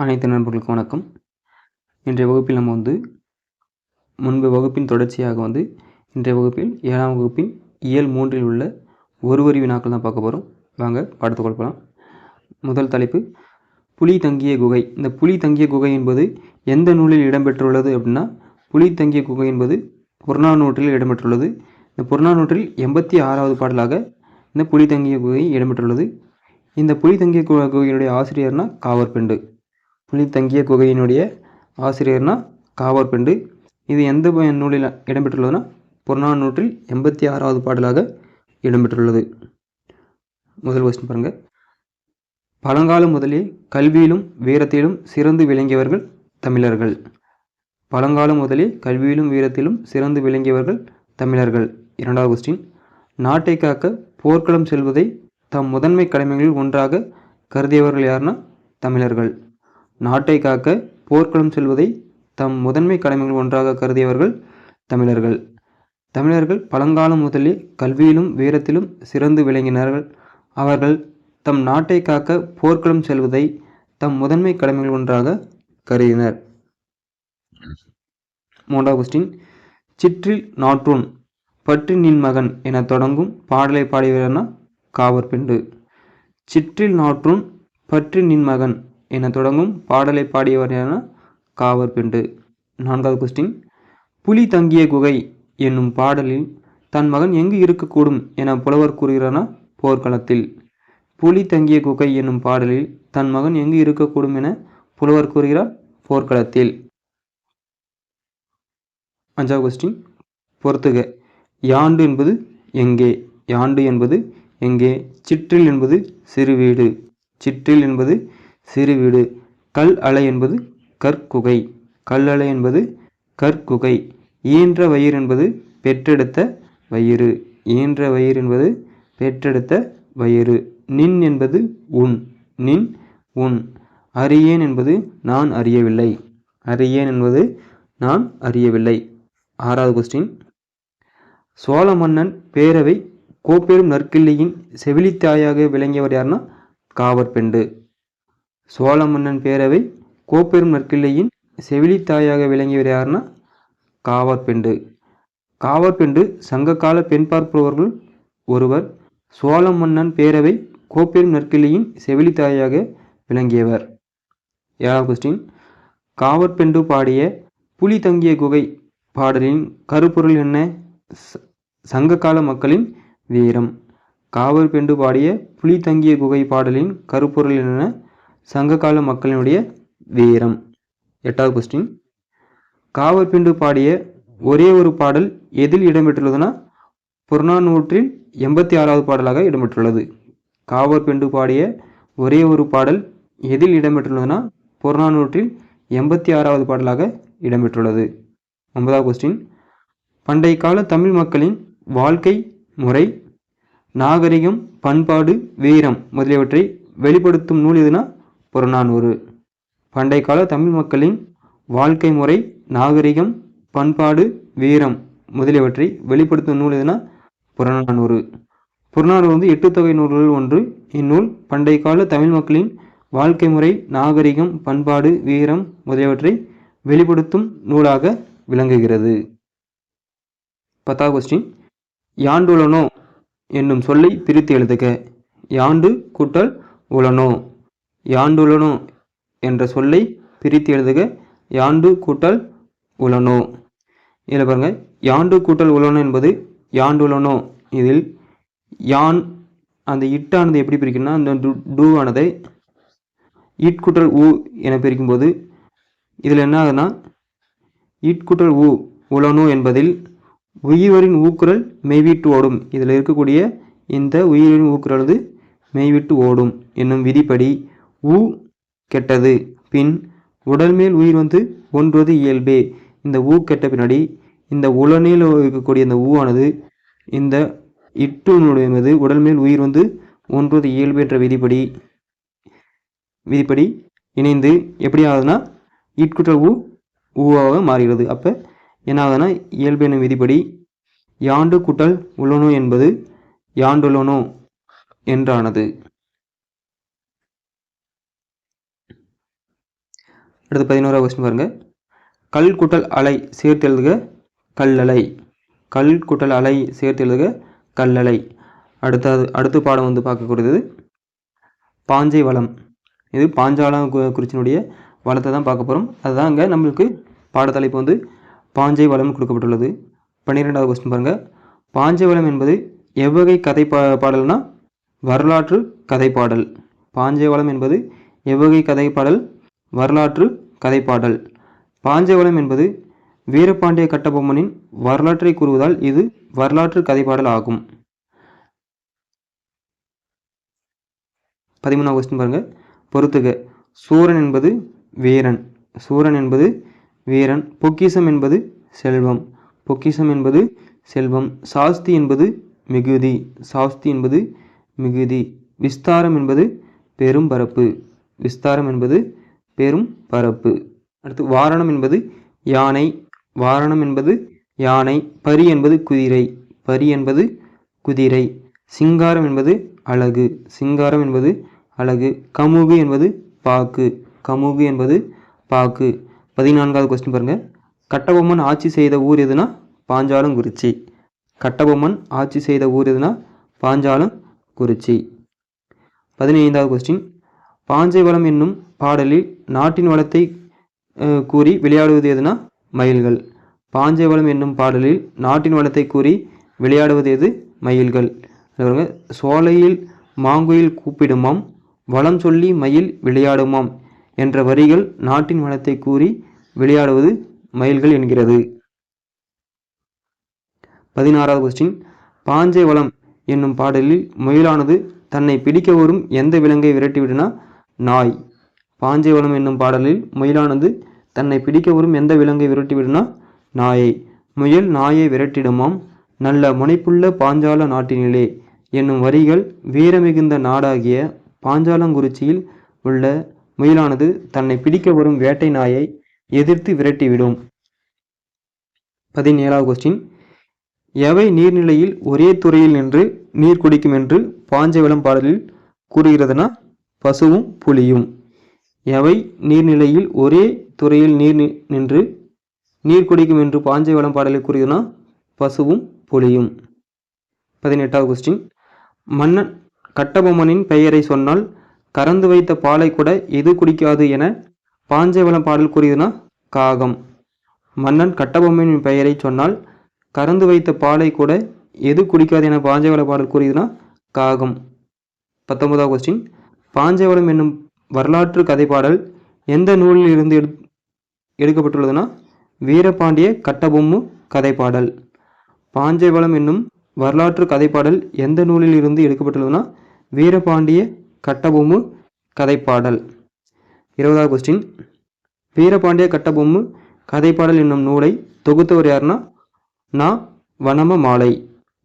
அனைத்து நண்பர்களுக்கும் வணக்கம். இன்றைய வகுப்பில் நம்ம முன்பு வகுப்பின் தொடர்ச்சியாக இன்றைய வகுப்பில் 7ஆம் வகுப்பின் இயல் 3இல் உள்ள ஒரு வரி வினாக்கள் தான் பார்க்க போகிறோம். வாங்க பாடத்துக்குள்ள போகலாம். முதல் தலைப்பு புலி தங்கிய குகை. இந்த புலி தங்கிய குகை என்பது எந்த நூலில் இடம்பெற்றுள்ளது அப்படின்னா, புலி தங்கிய குகை என்பது புறநானூற்றில் இடம்பெற்றுள்ளது. இந்த புறநானூற்றில் 86வது பாடலாக இந்த புலி தங்கிய குகை இடம்பெற்றுள்ளது. இந்த புலி தங்கிய குகையினுடைய ஆசிரியர்னா காவற்பெண்டு. புலி தங்கிய குகையினுடைய ஆசிரியர்னா காவற்பெண்டு. இது எந்த நூலில் இடம்பெற்றுள்ளதுன்னா புறநானூற்றில் 86வது பாடலாக இடம்பெற்றுள்ளது. முதல் கொஸ்டின் பாருங்க. பழங்காலம் முதலே கல்வியிலும் வீரத்திலும் சிறந்து விளங்கியவர்கள் தமிழர்கள். பழங்காலம் முதலே கல்வியிலும் வீரத்திலும் சிறந்து விளங்கியவர்கள் தமிழர்கள். இரண்டாவது கொஸ்டின். நாட்டை காக்க போர்க்களம் செல்வதை தம் முதன்மை கடமைகளில் ஒன்றாக கருதியவர்கள் யாருன்னா தமிழர்கள். நாட்டை காக்க போர்க்களம் செல்வதை தம் முதன்மை கடமைகள் ஒன்றாக கருதியவர்கள் தமிழர்கள். தமிழர்கள் பழங்காலம் முதலே கல்வியிலும் வீரத்திலும் சிறந்து விளங்கினார்கள். அவர்கள் தம் நாட்டை காக்க போர்க்களம் செல்வதை தம் முதன்மை கடமைகள் ஒன்றாக கருதினர். மூன்றாவது கொஸ்டின். சிற்றில் நாற்றூன் பற்றி நின் மகன் என தொடங்கும் பாடலை பாடியவர்னா காவற்பெண்டு. சிற்றில் நாற்றூன் பற்றி நின் மகன் என தொடங்கும் பாடலை பாடியவர் என காவற்பெண்டு. நான்காவது கொஸ்டின். புலி தங்கிய குகை என்னும் பாடலில் தன் மகன் எங்கு இருக்கக்கூடும் என புலவர் கூறுகிறானா போர்க்களத்தில். புலி தங்கிய குகை என்னும் பாடலில் தன் மகன் எங்கு இருக்கக்கூடும் என புலவர் கூறுகிறார் போர்க்களத்தில். அஞ்சாவது கொஸ்டின். பொறுத்துக. யாண்டு என்பது எங்கே? யாண்டு என்பது எங்கே? சிற்றில் என்பது சிறுவீடு. சிற்றில் என்பது சிறுவீடு. கல் அலை என்பது கற்குகை. கல் அலை என்பது கற்குகை. ஈன்ற வயிறு என்பது பெற்றெடுத்த வயிறு. ஈன்ற வயிறு என்பது பெற்றெடுத்த வயிறு. நின் என்பது உன். நின் உன். அறியேன் என்பது நான் அறியவில்லை. அறியேன் என்பது நான் அறியவில்லை. ஆறாவது கொஸ்டின். சோழ மன்னன் பேரவை கோப்பெரும் நற்கிள்ளியின் செவிலித்தாயாக விளங்கியவர் யாருன்னா காவற்பெண்டு. சோழ மன்னன் பேரவை கோப்பெரும் நற்கிள்ளியின் செவிலித்தாயாக விளங்கியவர் யாருன்னா காவற்பெண்டு. காவற்பெண்டு சங்ககால பெண் பார்ப்பவர்கள் ஒருவர். சோழ மன்னன் பேரவை கோப்பெரும் நற்கிள்ளியின் செவிலித்தாயாக விளங்கியவர். ஏழாவது கொஸ்டின். காவற்பெண்டு பாடிய புலி தங்கிய குகை பாடலின் கருப்பொருள் என்ன? சங்ககால மக்களின் வீரம். காவற்பெண்டு பாடிய புலி தங்கிய குகை பாடலின் கருப்பொருள் என்ன? சங்ககால மக்களினுடைய வீரம். எட்டாவது கொஸ்டின். காவற்பெண்டு பாடிய ஒரே ஒரு பாடல் எதில் இடம்பெற்றுள்ளதுன்னா புறநானூற்றில் 86வது பாடலாக இடம்பெற்றுள்ளது. காவற்பெண்டு பாடிய ஒரே ஒரு பாடல் எதில் இடம்பெற்றுள்ளதுன்னா புறநானூற்றில் 86வது பாடலாக இடம்பெற்றுள்ளது. 9வது கொஸ்டின். பண்டைய கால தமிழ் மக்களின் வாழ்க்கை முறை, நாகரிகம், பண்பாடு, வீரம் முதலியவற்றை வெளிப்படுத்தும் நூல் எதுனா புறநானூறு. பண்டைய கால தமிழ் மக்களின் வாழ்க்கை முறை, நாகரிகம், பண்பாடு, வீரம் முதலியவற்றை வெளிப்படுத்தும் நூல் எதுனா புறநானூறு. புறநானூறு 8 தொகை நூல்களில் ஒன்று. இந்நூல் பண்டைய கால தமிழ் மக்களின் வாழ்க்கை முறை, நாகரிகம், பண்பாடு, வீரம் முதலியவற்றை வெளிப்படுத்தும் நூலாக விளங்குகிறது. 10வது கொஸ்டின். யாண்டுளனோ என்னும் சொல்லை பிரித்து எழுதுக. யாண்டு கூட்டல் உளனோ. யாண்டுளனோ என்ற சொல்லை பிரித்து எழுதுக. யாண்டு கூட்டல் உளனோ. இதில் பாருங்க, யாண்டு கூட்டல் உளனோ என்பது யாண்டுளனோ. இதில் யான் அந்த இட்டானது எப்படி பிரிக்கணும்னா, அந்த டூவானதை இட்குட்டல் ஊ என பிரிக்கும்போது இதில் என்ன ஆகுதுன்னா இட்குட்டல் ஊ உளனோ என்பதில் உயிரின் ஊக்குரல் மெய்விட்டு ஓடும். இதில் இருக்கக்கூடிய இந்த உயிரின் ஊக்குரல் மெய்விட்டு ஓடும் என்னும் விதிப்படி ஊ கெட்டது. பின் உடல் மேல் உயிர் ஒன்றுவது இயல்பே. இந்த ஊ கெட்ட பின்னாடி இந்த உளனில் இருக்கக்கூடிய இந்த ஊவானது இந்த இட்டுனுடைய உடல் மேல் உயிர் ஒன்றுவது இயல்பு என்ற விதிப்படி இணைந்து எப்படி ஆகுதுன்னா இட்குற்றல் ஊவாக மாறுகிறது. அப்போ என்ன ஆகுதுன்னா இயல்பு என்னும் விதிப்படி யாண்டு கூட்டல் உளனோ என்பது யாண்டுளனோ என்றானது. அடுத்து 11வது கொஸ்டின் பாருங்கள். கல் கூட்டல் அலை சேர்த்து எழுதுக கல்லலை. கல் கூட்டல் அலை சேர்த்து எழுதுக கல்லலை. அடுத்த பாடம் வந்து பார்க்கக்கூடியது பாஞ்சை வளம். இது பாஞ்சாலம் குறிச்சினுடைய வளத்தை தான் பார்க்க போகிறோம். அதுதான் இங்கே நம்மளுக்கு பாடத்தலைப்பு வந்து பாஞ்சை வளம் கொடுக்கப்பட்டுள்ளது. 12வது கொஸ்டின் பாருங்கள். பாஞ்சை வளம் என்பது எவ்வகை கதை பாடல்னா வரலாற்று கதைப்பாடல். பாஞ்சை வளம் என்பது எவ்வகை கதைப்பாடல்? வரலாற்று கதைப்பாடல். பாஞ்சை வளம் என்பது வீரபாண்டிய கட்டபொம்மனின் வரலாற்றை கூறுவதால் இது வரலாற்று கதைப்பாடல் ஆகும். 13வது கொஸ்டின் பாருங்க. பொறுத்துக. சூரன் என்பது வீரன். சூரன் என்பது வீரன். பொக்கிஷம் என்பது செல்வம். பொக்கிஷம் என்பது செல்வம். சாஸ்தி என்பது மிகுதி. சாஸ்தி என்பது மிகுதி. விஸ்தாரம் என்பது பெரும் பரப்பு. விஸ்தாரம் என்பது பெரும் பரப்பு. அடுத்து வாரணம் என்பது யானை. வாரணம் என்பது யானை. பரி என்பது குதிரை. பரி என்பது குதிரை. சிங்காரம் என்பது அழகு. சிங்காரம் என்பது அழகு. கமுகு என்பது பாக்கு. கமுகு என்பது பாக்கு. 14வது கொஸ்டின் பாருங்க. கட்டபொம்மன் ஆட்சி செய்த ஊர் எதுனா பாஞ்சாலங்குறிச்சி. கட்டபொம்மன் ஆட்சி செய்த ஊர் எதுனா பாஞ்சாலங்குறிச்சி. 15வது கொஸ்டின். பாஞ்சை வளம் என்னும் பாடலில் நாட்டின் வளத்தை கூறி விளையாடுவது எதுனா மயில்கள். பாஞ்சை வளம் என்னும் பாடலில் நாட்டின் வளத்தை கூறி விளையாடுவது எது? மயில்கள். சோலையில் மாங்குயில் கூப்பிடுமாம், வளம் சொல்லி மயில் விளையாடுமாம் என்ற வரிகள் நாட்டின் வளத்தை கூறி விளையாடுவது மயில்கள் என்கிறது. 16வது கொஸ்டின். பாஞ்சை வளம் என்னும் பாடலில் முயலானது தன்னை பிடிக்க வரும் எந்த விலங்கை விரட்டிவிடுனா நாய். பாஞ்சை வளம் என்னும் பாடலில் முயலானது தன்னை பிடிக்க வரும் எந்த விலங்கை விரட்டிவிடுனா நாயை. முயல் நாயை விரட்டிடுமாம், நல்ல முனைப்புள்ள பாஞ்சால நாட்டினிலே என்னும் வரிகள் வீரமிகுந்த நாடாகிய பாஞ்சாலங்குறிச்சியில் உள்ள முயலானது தன்னை பிடிக்க வரும் வேட்டை நாயை எதிர்த்து விரட்டிவிடும். 17வது கொஸ்டின். எவை நீர்நிலையில் ஒரே துறையில் நின்று நீர் குடிக்கும் என்று பாஞ்சை வளம் பாடலில் கூறுகிறதுனா பசுவும் புலியும். எவை நீர்நிலையில் ஒரே துறையில் நின்று நீர் குடிக்கும் என்று பாஞ்சை வளம் பாடலில் கூறுகிறதுனா பசுவும் புலியும். 18வது கொஸ்டின். மன்னன் கட்டபொம்மனின் பெயரை சொன்னால் கறந்து வைத்த பாலை கூட எது குடிக்காது என பாஞ்சை வளம் பாடல் கூறுகிறதுனா காகம். மன்னன் கட்டபொம்மனின் பெயரை சொன்னால் கறந்து வைத்த பாலை கூட எது குடிக்காது என பாஞ்சை வளம் பாடல் கூறுகிறதுனா காகம். 19வது கொஸ்டின். பாஞ்சை வளம் என்னும் வரலாற்று கதைப்பாடல் எந்த நூலில் இருந்து எடுக்கப்பட்டுள்ளதுனா வீரபாண்டிய கட்டபொம்மு கதைப்பாடல். பாஞ்சை வளம் என்னும் வரலாற்று கதைப்பாடல் எந்த நூலில் இருந்து எடுக்கப்பட்டுள்ளதுனா வீரபாண்டிய கட்டபொம்மு கதைப்பாடல். 20வது கொஸ்டின். வீரபாண்டிய கட்டபொம்மு கதைப்பாடல் என்னும் நூலை தொகுத்தவர் யாருன்னா நா வனம மாலை.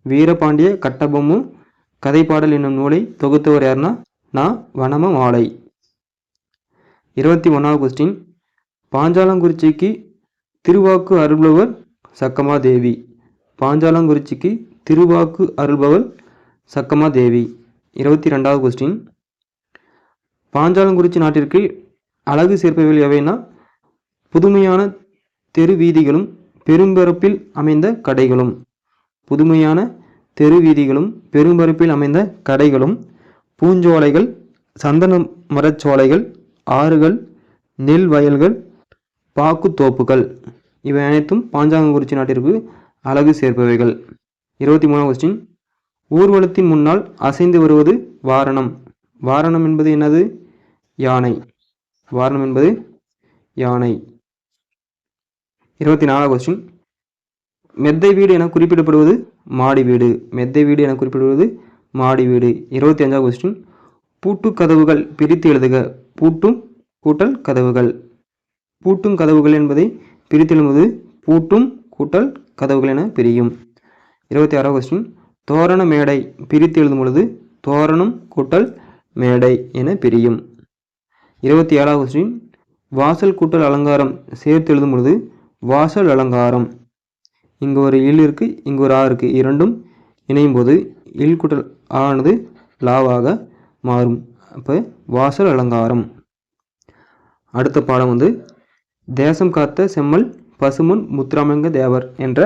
வீரபாண்டிய கட்டபொம்மு கதைப்பாடல் என்னும் நூலை தொகுத்தவர் யாருன்னா நா வனம மாலை. 21வது கொஸ்டின். பாஞ்சாலங்குறிச்சிக்கு திருவாக்கு அருள்பவர் சக்கமாதேவி. பாஞ்சாலங்குறிச்சிக்கு திருவாக்கு அருள்பவர் சக்கமாதேவி. 22வது கொஸ்டின். பாஞ்சாலங்குறிச்சி நாட்டிற்கு அழகு சேர்ப்பவைகள் எவைனா புதுமையான தெரு வீதிகளும் பெரும்பரப்பில் அமைந்த கடைகளும். புதுமையான தெரு வீதிகளும் பெரும்பரப்பில் அமைந்த கடைகளும், பூஞ்சோலைகள், சந்தன மரச்சோலைகள், ஆறுகள், நெல் வயல்கள், பாக்கு தோப்புகள் இவை அனைத்தும் பாஞ்சாலங்குறிச்சி நாட்டிற்கு அழகு சேர்ப்பவைகள். 23வது கொஸ்டின். ஊர்வலத்தின் முன்னால் அசைந்து வருவது வாரணம். வாரணம் என்பது என்னது? யானை. வாரணம் என்பது யானை. 24வது கொஸ்டின். மெத்தை வீடு என குறிப்பிடப்படுவது மாடி வீடு. மெத்தை வீடு என குறிப்பிடுவது மாடி வீடு. 25வது கொஸ்டின். பூட்டு கதவுகள் பிரித்து எழுதுக. பூட்டும் கூட்டல் கதவுகள். பூட்டும் கதவுகள் என்பதை பிரித்து எழுதுவது பூட்டும் கூட்டல் கதவுகள் என பிரியும். 26வது கொஸ்டின். தோரண மேடை பிரித்து எழுதும் பொழுது தோரணம் கூட்டல் மேடை என பிரியும். 27வது கொஸ்டின். வாசல் கூட்டல் அலங்காரம் சேர்த்து எழுதும் பொழுது வாசல் அலங்காரம். இங்கு ஒரு இல் இருக்கு, இங்கு ஒரு ஆ இருக்கு. இரண்டும் இணையும் போது இல் கூட்டல் ஆனது லாவாக மாறும். அப்போ வாசல் அலங்காரம். அடுத்த பாடம் வந்து தேசம் காத்த செம்மல் பசுமுன் முத்துராமலிங்க தேவர் என்ற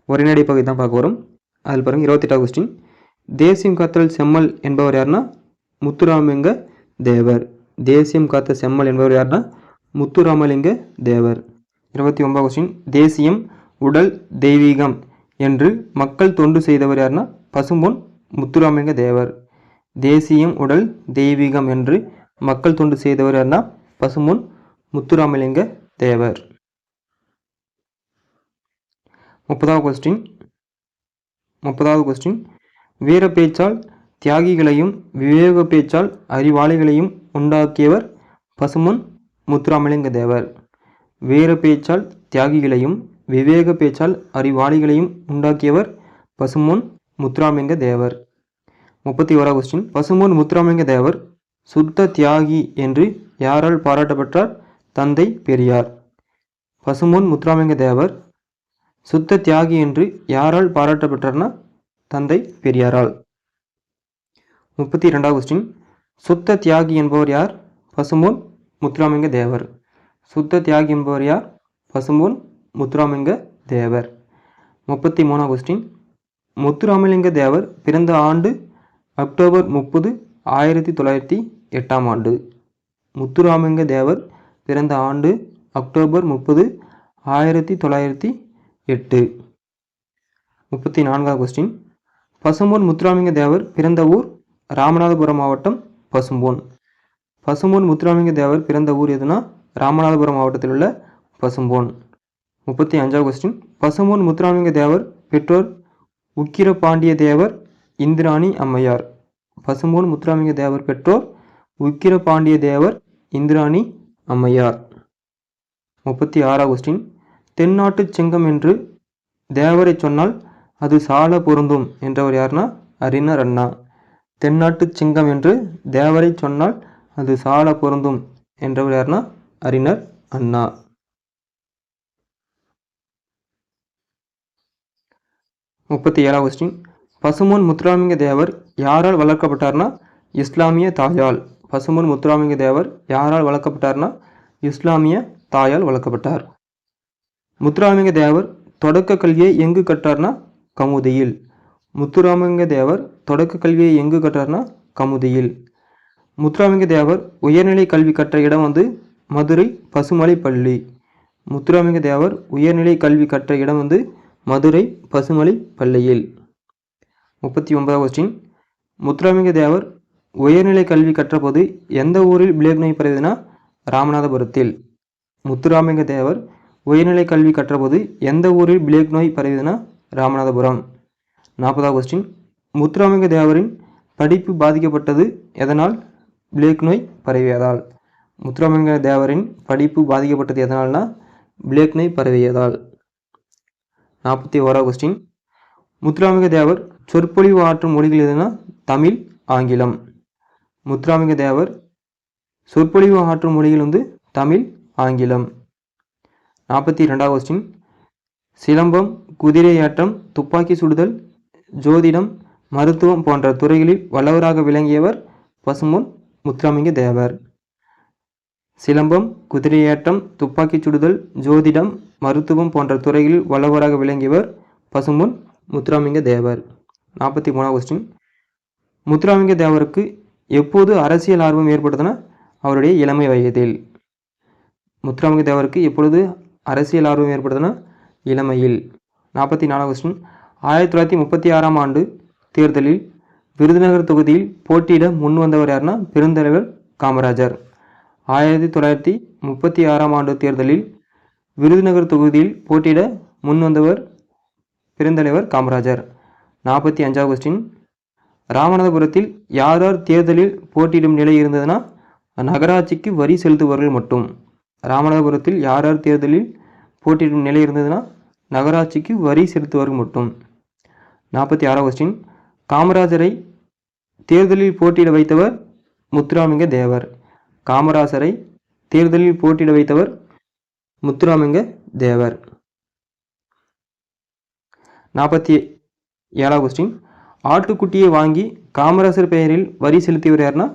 உரைநடை பகுதி தான் பார்க்க வரும். அதில் பாருங்கள் 28வது கொஸ்டின். தேசியம் காத்தல் செம்மல் என்பவர் யாருன்னா முத்துராமலிங்க தேவர். தேசியம் காத்த செம்மல் என்பவர் யாருன்னா முத்துராமலிங்க தேவர். 29வது கொஸ்டின். தேசியம் உடல் தெய்வீகம் என்று மக்கள் தொண்டு செய்தவர் யாருன்னா பசும்பொன் முத்துராமலிங்க தேவர். தேசியம் உடல் தெய்வீகம் என்று மக்கள் தொண்டு செய்தவர் யாருன்னா பசும்பொன் முத்துராமலிங்க தேவர். 30வது கொஸ்டின். வீர பேச்சால் தியாகிகளையும் விவேக பேச்சால் அறிவாளிகளையும் உண்டாக்கியவர் பசும்பொன் முத்துராமலிங்க தேவர். வீர பேச்சால் தியாகிகளையும் விவேக பேச்சால் அறிவாளிகளையும் உண்டாக்கியவர் பசும்பொன் முத்துராமலிங்க தேவர். 31வது கொஸ்டின். பசும்பொன் முத்துராமலிங்க தேவர் சுத்த தியாகி என்று யாரால் பாராட்டப்பட்டார்? தந்தை பெரியார். பசும்பொன் முத்துராமலிங்க தேவர் சுத்த தியாகி என்று யாரால் பாராட்டப்பட்டார்னா தந்தை பெரியாரால். 32வது கொஸ்டின். சுத்த தியாகி என்பவர் யார்? பசும்பொன் முத்துராமலிங்க தேவர். சுத்த தியாகி என்பவர் யார்? பசும்பொன் முத்துராமலிங்க தேவர். 33வது கொஸ்டின். முத்துராமலிங்க தேவர் பிறந்த ஆண்டு அக்டோபர் 30, 1908 ஆண்டு. முத்துராமலிங்க தேவர் பிறந்த ஆண்டு அக்டோபர் 30, 1908. 34வது கொஸ்டின். பசும்பொன் முத்துராமலிங்க தேவர் பிறந்த ஊர் ராமநாதபுரம் மாவட்டம் பசும்பொன். பசும்பொன் முத்துராமலிங்க தேவர் பிறந்த ஊர் எதுனா ராமநாதபுரம் மாவட்டத்தில் உள்ள பசும்பொன். 35வது கொஸ்டின். பசும்பொன் முத்துராமலிங்க தேவர் பெற்றோர் உக்கிரபாண்டிய தேவர், இந்திராணி அம்மையார். பசும்பொன் முத்துராமலிங்க தேவர் பெற்றோர் உக்கிரபாண்டிய தேவர், இந்திராணி அம்மையார். 36வது கொஸ்டின். தென்னாட்டு சிங்கம் என்று தேவரை சொன்னால் அது சால பொருந்தும் என்றவர் யாருன்னா அறிஞர் அண்ணா. தென்னாட்டு சிங்கம் என்று தேவரை சொன்னால் அது சால பொருந்தும் என்றவர் யாருன்னா அறிஞர் அண்ணா. 37வது கொஸ்டின். பசும்பொன் முத்துராமலிங்க தேவர் யாரால் வளர்க்கப்பட்டார்னா இஸ்லாமிய தாயால். பசும்பொன் முத்துராமலிங்க தேவர் யாரால் வளர்க்கப்பட்டார்னா இஸ்லாமிய தாயால் வளர்க்கப்பட்டார். முத்துராமலிங்க தேவர் தொடக்க கல்வியை எங்கு கற்றார்னா கமுதியில். முத்துராமலிங்க தேவர் தொடக்க கல்வியை எங்கு கற்றார்னா கமுதியில். முத்துராமலிங்க தேவர் உயர்நிலை கல்வி கற்ற இடம் வந்து மதுரை பசுமலை பள்ளி. முத்துராமலிங்க தேவர் உயர்நிலை கல்வி கற்ற இடம் வந்து மதுரை பசுமலை பள்ளியில். 39வது கொஸ்டின். முத்துராமலிங்க தேவர் உயர்நிலை கல்வி கற்றபோது எந்த ஊரில் பிளேக் நோய் பரவியதுனா ராமநாதபுரத்தில். முத்துராமலிங்க தேவர் உயர்நிலை கல்வி கற்றபோது எந்த ஊரில் பிளேக் நோய் பரவியதுனா ராமநாதபுரம். 40வது கொஸ்டின். முத்துராமலிங்க தேவரின் படிப்பு பாதிக்கப்பட்டது எதனால்? பிளேக் நோய் பரவியதால். முத்துராமலிங்க தேவரின் படிப்பு பாதிக்கப்பட்டது எதனால்னா பிளேக் நோய் பரவியதால். 41வது கொஸ்டின். முத்துராமலிங்க தேவர் சொற்பொழிவு ஆற்றும் மொழிகள் எதுனா தமிழ், ஆங்கிலம். முத்துராமலிங்க தேவர் சொற்பொழிவு ஆற்றும் மொழிகள் வந்து தமிழ், ஆங்கிலம். 42வது கொஸ்டின். சிலம்பம், குதிரையாட்டம், துப்பாக்கி சுடுதல், ஜோதிடம், மருத்துவம் போன்ற துறைகளில் வல்லவராக விளங்கியவர் பசும்பொன் முத்துராமலிங்க தேவர். சிலம்பம், குதிரையாட்டம், துப்பாக்கி சுடுதல், ஜோதிடம், மருத்துவம் போன்ற துறைகளில் வல்லவராக விளங்கியவர் பசும்பொன் முத்துராமலிங்க தேவர். 43வது கொஸ்டின். முத்துராமலிங்க தேவருக்கு எப்போது அரசியல் ஆர்வம் ஏற்பட்டதுன்னா அவருடைய இளமை வயதில். முத்துராமலிங்க தேவருக்கு எப்பொழுது அரசியல் ஆர்வம் ஏற்பட்டதுன்னா இளமையில். 44வது கொஸ்டின். 1936ஆம் ஆண்டு தேர்தலில் விருதுநகர் தொகுதியில் போட்டியிட முன் வந்தவர் யாருன்னா பெருந்தலைவர் காமராஜர். 1936ஆம் ஆண்டு தேர்தலில் விருதுநகர் தொகுதியில் போட்டியிட முன் வந்தவர் பெருந்தலைவர் காமராஜர். 45வது கொஸ்டின். ராமநாதபுரத்தில் யார் யார் தேர்தலில் போட்டியிடும் நிலை இருந்ததுன்னா நகராட்சிக்கு வரி செலுத்துபவர்கள் மட்டும். ராமநாதபுரத்தில் யார் யார் தேர்தலில் போட்டியிடும் நிலை இருந்ததுன்னா நகராட்சிக்கு வரி செலுத்துபவர்கள் மட்டும். 46வது கொஸ்டின். காமராஜரை தேர்தலில் போட்டியிட வைத்தவர் முத்துராமலிங்க தேவர். காமராஜரை தேர்தலில் போட்டியிட வைத்தவர் முத்துராமலிங்க தேவர். 47வது கொஸ்டின். ஆட்டுக்குட்டியை வாங்கி காமராஜர் பெயரில் வரி செலுத்தியவர் யாருன்னா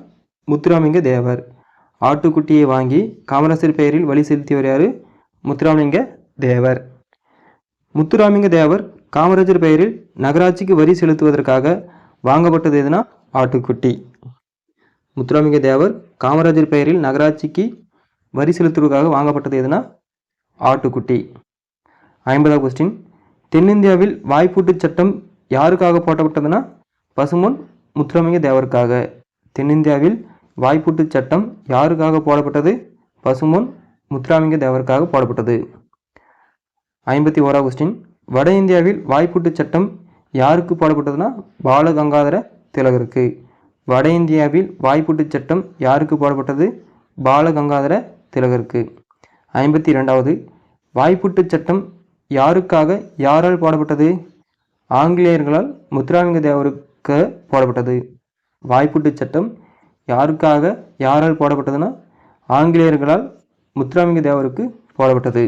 முத்துராமலிங்க தேவர். ஆட்டுக்குட்டியை வாங்கி காமராஜர் பெயரில் வரி செலுத்தியவர் யாரு? முத்துராமலிங்க தேவர். முத்துராமலிங்க தேவர் காமராஜர் பெயரில் நகராட்சிக்கு வரி செலுத்துவதற்காக வாங்கப்பட்டது எதுனா ஆட்டுக்குட்டி. முத்துராமலிங்க தேவர் காமராஜர் பெயரில் நகராட்சிக்கு வரி செலுத்துவதற்காக வாங்கப்பட்டது எதுனா ஆட்டுக்குட்டி. 50வது கொஸ்டின், தென்னிந்தியாவில் வாய்ப்பூட்டு சட்டம் யாருக்காக போட்டப்பட்டதுன்னா பசும்பொன் முத்துராமலிங்க தேவருக்காக. தென்னிந்தியாவில் வாய்ப்பூட்டு சட்டம் யாருக்காக போடப்பட்டது? பசும்பொன் முத்துராமலிங்க தேவருக்காக போடப்பட்டது. 51வது கொஸ்டின், வட இந்தியாவில் வாய்ப்பூட்டு சட்டம் யாருக்கு போடப்பட்டதுன்னா பாலகங்காதர திலகருக்கு. வட இந்தியாவில் வாய்ப்பூட்டு சட்டம் யாருக்கு போடப்பட்டது? பாலகங்காதர திலகருக்கு. 52வது, வாய்ப்பூட்டு சட்டம் யாருக்காக யாரால் போடப்பட்டது? ஆங்கிலேயர்களால் முத்துராமலிங்க தேவருக்கு போடப்பட்டது. வாய்ப்பூட்டு சட்டம் யாருக்காக யாரால் போடப்பட்டதுன்னா ஆங்கிலேயர்களால் முத்துராமலிங்க தேவருக்கு போடப்பட்டது.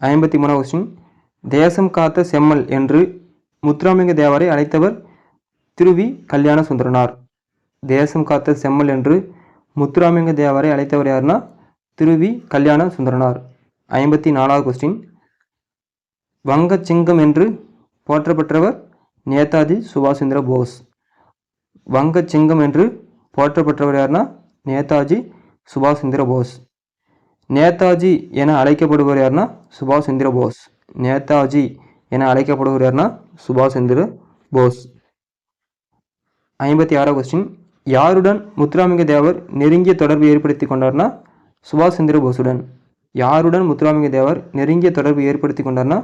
53வது கொஸ்டின், தேசம் காத்த செம்மல் என்று முத்துராமலிங்க தேவரை அழைத்தவர் திருவி கல்யாண சுந்தரனார். தேசம் காத்த செம்மல் என்று முத்துராமலிங்க தேவரை அழைத்தவர் யாருன்னா திருவி கல்யாண சுந்தரனார். 54வது கொஸ்டின், வங்க சிங்கம் என்று போற்றப்பட்டவர் நேதாஜி சுபாஷ் சந்திர போஸ். வங்க சிங்கம் என்று போற்றப்பட்டவர் யாருன்னா நேதாஜி சுபாஷ் சந்திர போஸ். நேதாஜி என அழைக்கப்படுவர் யாருன்னா சுபாஷ் சந்திர போஸ். நேதாஜி என அழைக்கப்படுவர் யாருன்னா சுபாஷ் சந்திர போஸ். 56வது கொஸ்டின், யாருடன் முத்துராமலிங்க தேவர் நெருங்கிய தொடர்பு ஏற்படுத்தி கொண்டார்னா சுபாஷ் சந்திர போஸுடன். யாருடன் முத்துராமலிங்க தேவர் நெருங்கிய தொடர்பு ஏற்படுத்தி கொண்டார்னா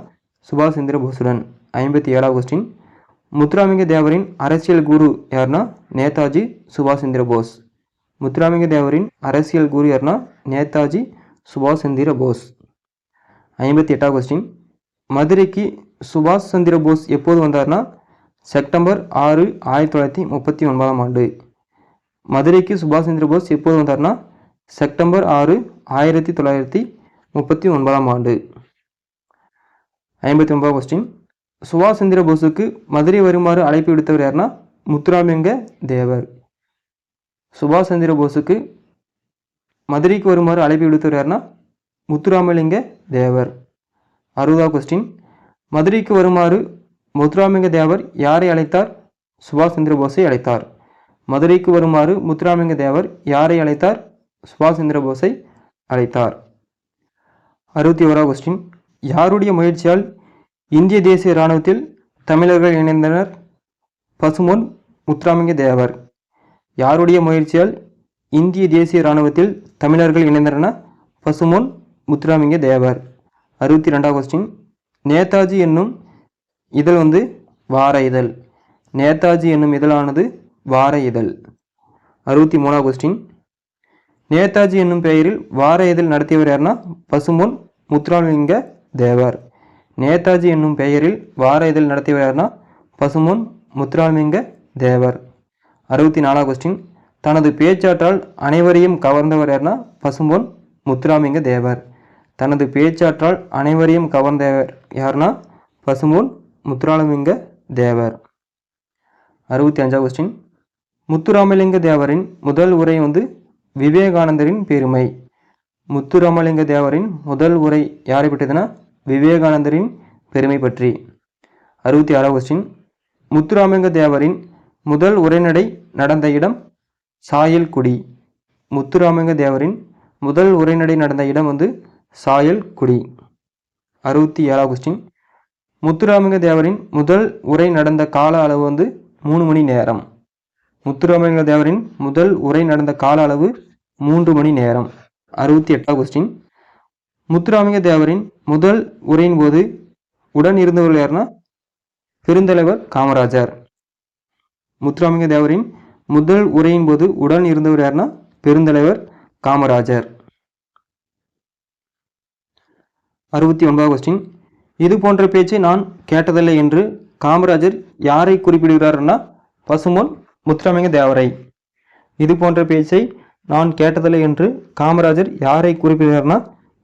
சுபாஷ் சந்திர போஸுடன். 57வது கொஸ்டின், முத்துராமலிங்க தேவரின் அரசியல் குரு யாருன்னா நேதாஜி சுபாஷ் சந்திர போஸ். முத்துராமலிங்க தேவரின் அரசியல் குரு யாருன்னா நேதாஜி சுபாஷ் சந்திர போஸ். 58வது கொஸ்டின், மதுரைக்கு சுபாஷ் சந்திர போஸ் எப்போது வந்தார்னா செப்டம்பர் 6, 1939ஆம் ஆண்டு. மதுரைக்கு சுபாஷ் சந்திர போஸ் எப்போது வந்தார்னா செப்டம்பர் 6, 1939ஆம் ஆண்டு. 59வது கொஸ்டின், சுபாஷ் சந்திர போஸுக்கு மதுரை வருமாறு அழைப்பு விடுத்தவர் யாருன்னா முத்துராமலிங்க தேவர். சுபாஷ் சந்திர போஸுக்கு மதுரைக்கு வருமாறு அழைப்பு விடுத்தவர் யாருன்னா முத்துராமலிங்க தேவர். 60வது கொஸ்டின், மதுரைக்கு வருமாறு முத்துராமலிங்க தேவர் யாரை அழைத்தார்? சுபாஷ் சந்திர போஸை அழைத்தார். மதுரைக்கு வருமாறு முத்துராமலிங்க தேவர் யாரை அழைத்தார்? சுபாஷ் சந்திர போஸை அழைத்தார். 61வது கொஸ்டின், யாருடைய முயற்சியால் இந்திய தேசிய இராணுவத்தில் தமிழர்கள் இணைந்தனர்? பசும்பொன் முத்துராமலிங்க தேவர். யாருடைய முயற்சியால் இந்திய தேசிய இராணுவத்தில் தமிழர்கள் இணைந்தனர்? பசும்பொன் முத்துராமலிங்க தேவர். 62வது கொஸ்டின், நேதாஜி என்னும் இதழ் வார இதழ். நேதாஜி என்னும் இதழானது வார இதழ். 63வது கொஸ்டின், நேதாஜி என்னும் பெயரில் வார இதழ் நடத்தியவர் யாருன்னா பசும்பொன் முத்துராமலிங்க தேவர். நேதாஜி என்னும் பெயரில் வார இதழ் நடத்தியவர் யாருன்னா பசும்பொன் முத்துராமலிங்க தேவர். 64வது கொஸ்டின், தனது பேச்சாற்றால் அனைவரையும் கவர்ந்தவர் யாருன்னா பசும்பொன் முத்துராமலிங்க தேவர். தனது பேச்சாற்றால் அனைவரையும் கவர்ந்தவர் யாருன்னா பசும்பொன் முத்துராமலிங்க தேவர். 65வது கொஸ்டின், முத்துராமலிங்க தேவரின் முதல் உரை விவேகானந்தரின் பெருமை. முத்துராமலிங்க தேவரின் முதல் உரை யாரை பற்றியதுன்னா விவேகானந்தரின் பெருமை பற்றி. 66வது கொஸ்டின், முத்துராமலிங்க தேவரின் முதல் உரைநடை நடந்த இடம் சாயல்குடி. முத்துராமலிங்க தேவரின் முதல் உரைநடை நடந்த இடம் சாயல்குடி. 67வது கொஸ்டின், முத்துராமலிங்க தேவரின் முதல் உரை நடந்த கால அளவு 3 மணி நேரம். முத்துராமலிங்க தேவரின் முதல் உரை நடந்த கால அளவு 3 மணி நேரம். 68வது கொஸ்டின், முத்துராமலிங்க தேவரின் முதல் உரையின் போது உடன் இருந்தவர்கள் யாருன்னா பெருந்தலைவர் காமராஜர். முத்துராமலிங்க தேவரின் முதல் உரையின் போது உடன் இருந்தவர் யாருன்னா பெருந்தலைவர் காமராஜர். 69வது கொஸ்டின், இது போன்ற பேச்சை நான் கேட்டதில்லை என்று காமராஜர் யாரை குறிப்பிடுகிறார்னா பசும்பொன் முத்துராமலிங்க தேவரை. இது போன்ற பேச்சை நான் கேட்டதில்லை என்று காமராஜர் யாரை குறிப்பிடுகிறார்னா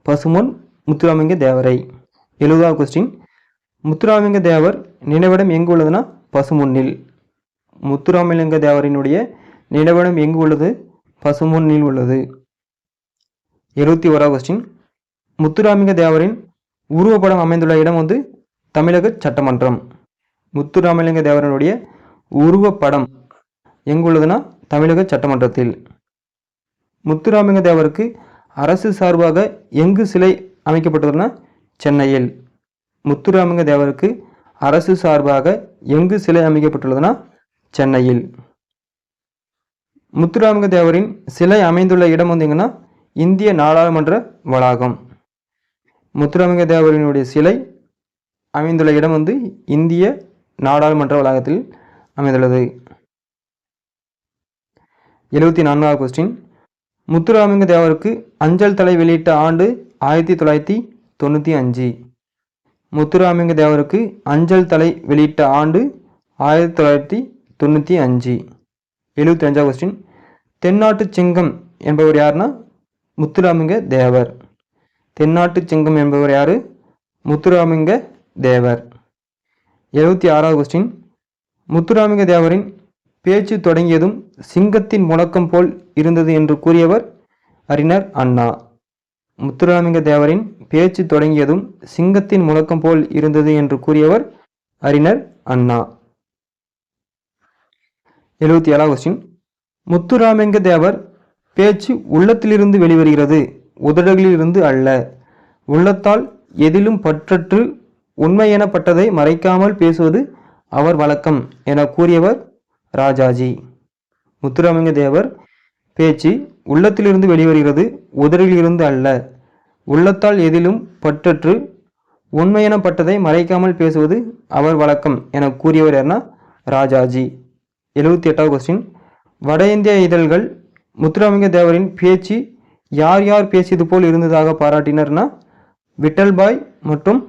பசும்பொன் முத்துராமலிங்க தேவரை. 70வது கொஸ்டின், முத்துராமலிங்க தேவர் நினைவிடம் எங்கு உள்ளதுன்னா பசும்பொன்னில். முத்துராமலிங்க தேவரினுடைய நினைவிடம் எங்கு உள்ளது? பசும்பொன்னில் உள்ளது. 71வது கொஸ்டின், முத்துராமலிங்க தேவரின் உருவப்படம் அமைந்துள்ள இடம் வந்து தமிழக சட்டமன்றம். முத்துராமலிங்க தேவரனுடைய உருவப்படம் எங்குள்ளதுன்னா தமிழக சட்டமன்றத்தில். முத்துராமலிங்க தேவருக்கு அரசு சார்பாக எங்கு சிலை அமைக்கப்பட்டுள்ளதுன்னா சென்னையில். முத்துராமலிங்க தேவருக்கு அரசு சார்பாக எங்கு சிலை அமைக்கப்பட்டுள்ளதுன்னா சென்னையில். முத்துராமலிங்க தேவரின் சிலை அமைந்துள்ள இடம் வந்து எங்கன்னா இந்திய நாடாளுமன்ற வளாகம். முத்துராமலிங்க தேவரினுடைய சிலை அமைந்துள்ள இடம் வந்து இந்திய நாடாளுமன்ற வளாகத்தில் அமைந்துள்ளது. 74வது கொஸ்டின், முத்துராமலிங்க தேவருக்கு அஞ்சல் தலை வெளியிட்ட ஆண்டு 1995. முத்துராமலிங்க தேவருக்கு அஞ்சல் தலை வெளியிட்ட ஆண்டு 1995. 75வது கொஸ்டின், தென்னாட்டு சிங்கம் என்பவர் யாருன்னா முத்துராமலிங்க தேவர். தென்னாட்டு சிங்கம் என்பவர் யாரு? முத்துராமலிங்க தேவர். 76வது கொஸ்டின், முத்துராமலிங்க தேவரின் பேச்சு தொடங்கியதும் சிங்கத்தின் முழக்கம் போல் இருந்தது என்று கூறியவர் அறிஞர் அண்ணா. முத்துராமலிங்க தேவரின் பேச்சு தொடங்கியதும் சிங்கத்தின் முழக்கம் போல் இருந்தது என்று கூறியவர் அறிஞர் அண்ணா. 77வது கொஸ்டின், முத்துராமலிங்க தேவர் பேச்சு உள்ளத்திலிருந்து வெளிவருகிறது, உதடுகளிலிருந்து அல்ல. உள்ளத்தால் எதிலும் பற்றற்று உண்மை எனப்பட்டதை மறைக்காமல் பேசுவது அவர் வழக்கம் என கூறியவர் ராஜாஜி. முத்துராமலிங்க தேவர் பேச்சு உள்ளத்திலிருந்து வெளிவருகிறது, உதடுகளிலிருந்து அல்ல. உள்ளத்தால் எதிலும் பற்றற்று உண்மை எனப்பட்டதை மறைக்காமல் பேசுவது அவர் வழக்கம் என கூறியவர் யார்னா ராஜாஜி. 78வது கொஸ்டின், வட இந்திய இதழ்கள் முத்துராமலிங்க தேவரின் பேச்சு யார் யார் பேசியது போல் இருந்ததாக பாராட்டினர்னா விட்டல்பாய் மற்றும்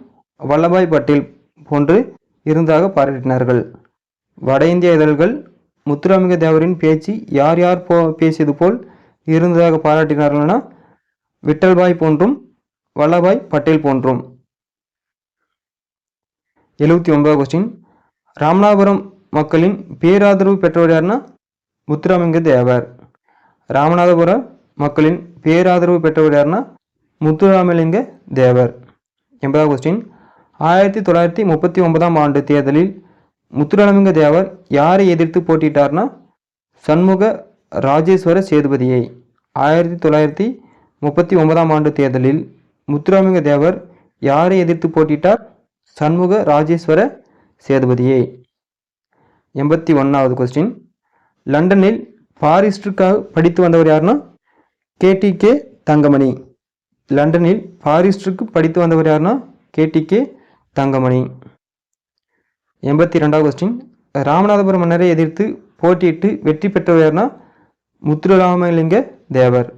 வல்லபாய் பட்டேல் போன்று இருந்ததாக பாராட்டினார்கள். வட இந்திய இதழ்கள் முத்துராமலிங்க தேவரின் பேச்சு யார் யார் பேசியது போல் இருந்ததாக பாராட்டினார்கள்னா விட்டல்பாய் போன்றும் வல்லபாய் பட்டேல் போன்றும். 79வது கொஸ்டின், ராமநாதபுரம் மக்களின் பேராதரவு பெற்றவர் யாருன்னா முத்துராமலிங்க தேவர். ராமநாதபுரம் மக்களின் பேராதரவு பெற்றவர் யாருன்னா முத்துராமலிங்க தேவர். 80வது கொஸ்டின், 1939ஆம் ஆண்டு தேர்தலில் முத்துராமலிங்க தேவர் யாரை எதிர்த்து போட்டியிட்டார்னா சண்முக ராஜேஸ்வர சேதுபதியை. 1939ஆம் ஆண்டு தேர்தலில் முத்துராமலிங்க தேவர் யாரை எதிர்த்து போட்டியிட்டார்? சண்முக ராஜேஸ்வர சேதுபதியை. 81வது கொஸ்டின், லண்டனில் பாரிஸ்டருக்காக படித்து வந்தவர் யாருன்னா KTK தங்கமணி. லண்டனில் பாரிஸ்டருக்கு படித்து வந்தவர் யாருன்னா KTK தங்கமணி. 82வது கொஸ்டின், ராமநாதபுரம் மன்னரை எதிர்த்து போட்டியிட்டு வெற்றி பெற்றவர் யாருன்னா முத்துராமலிங்க தேவர்.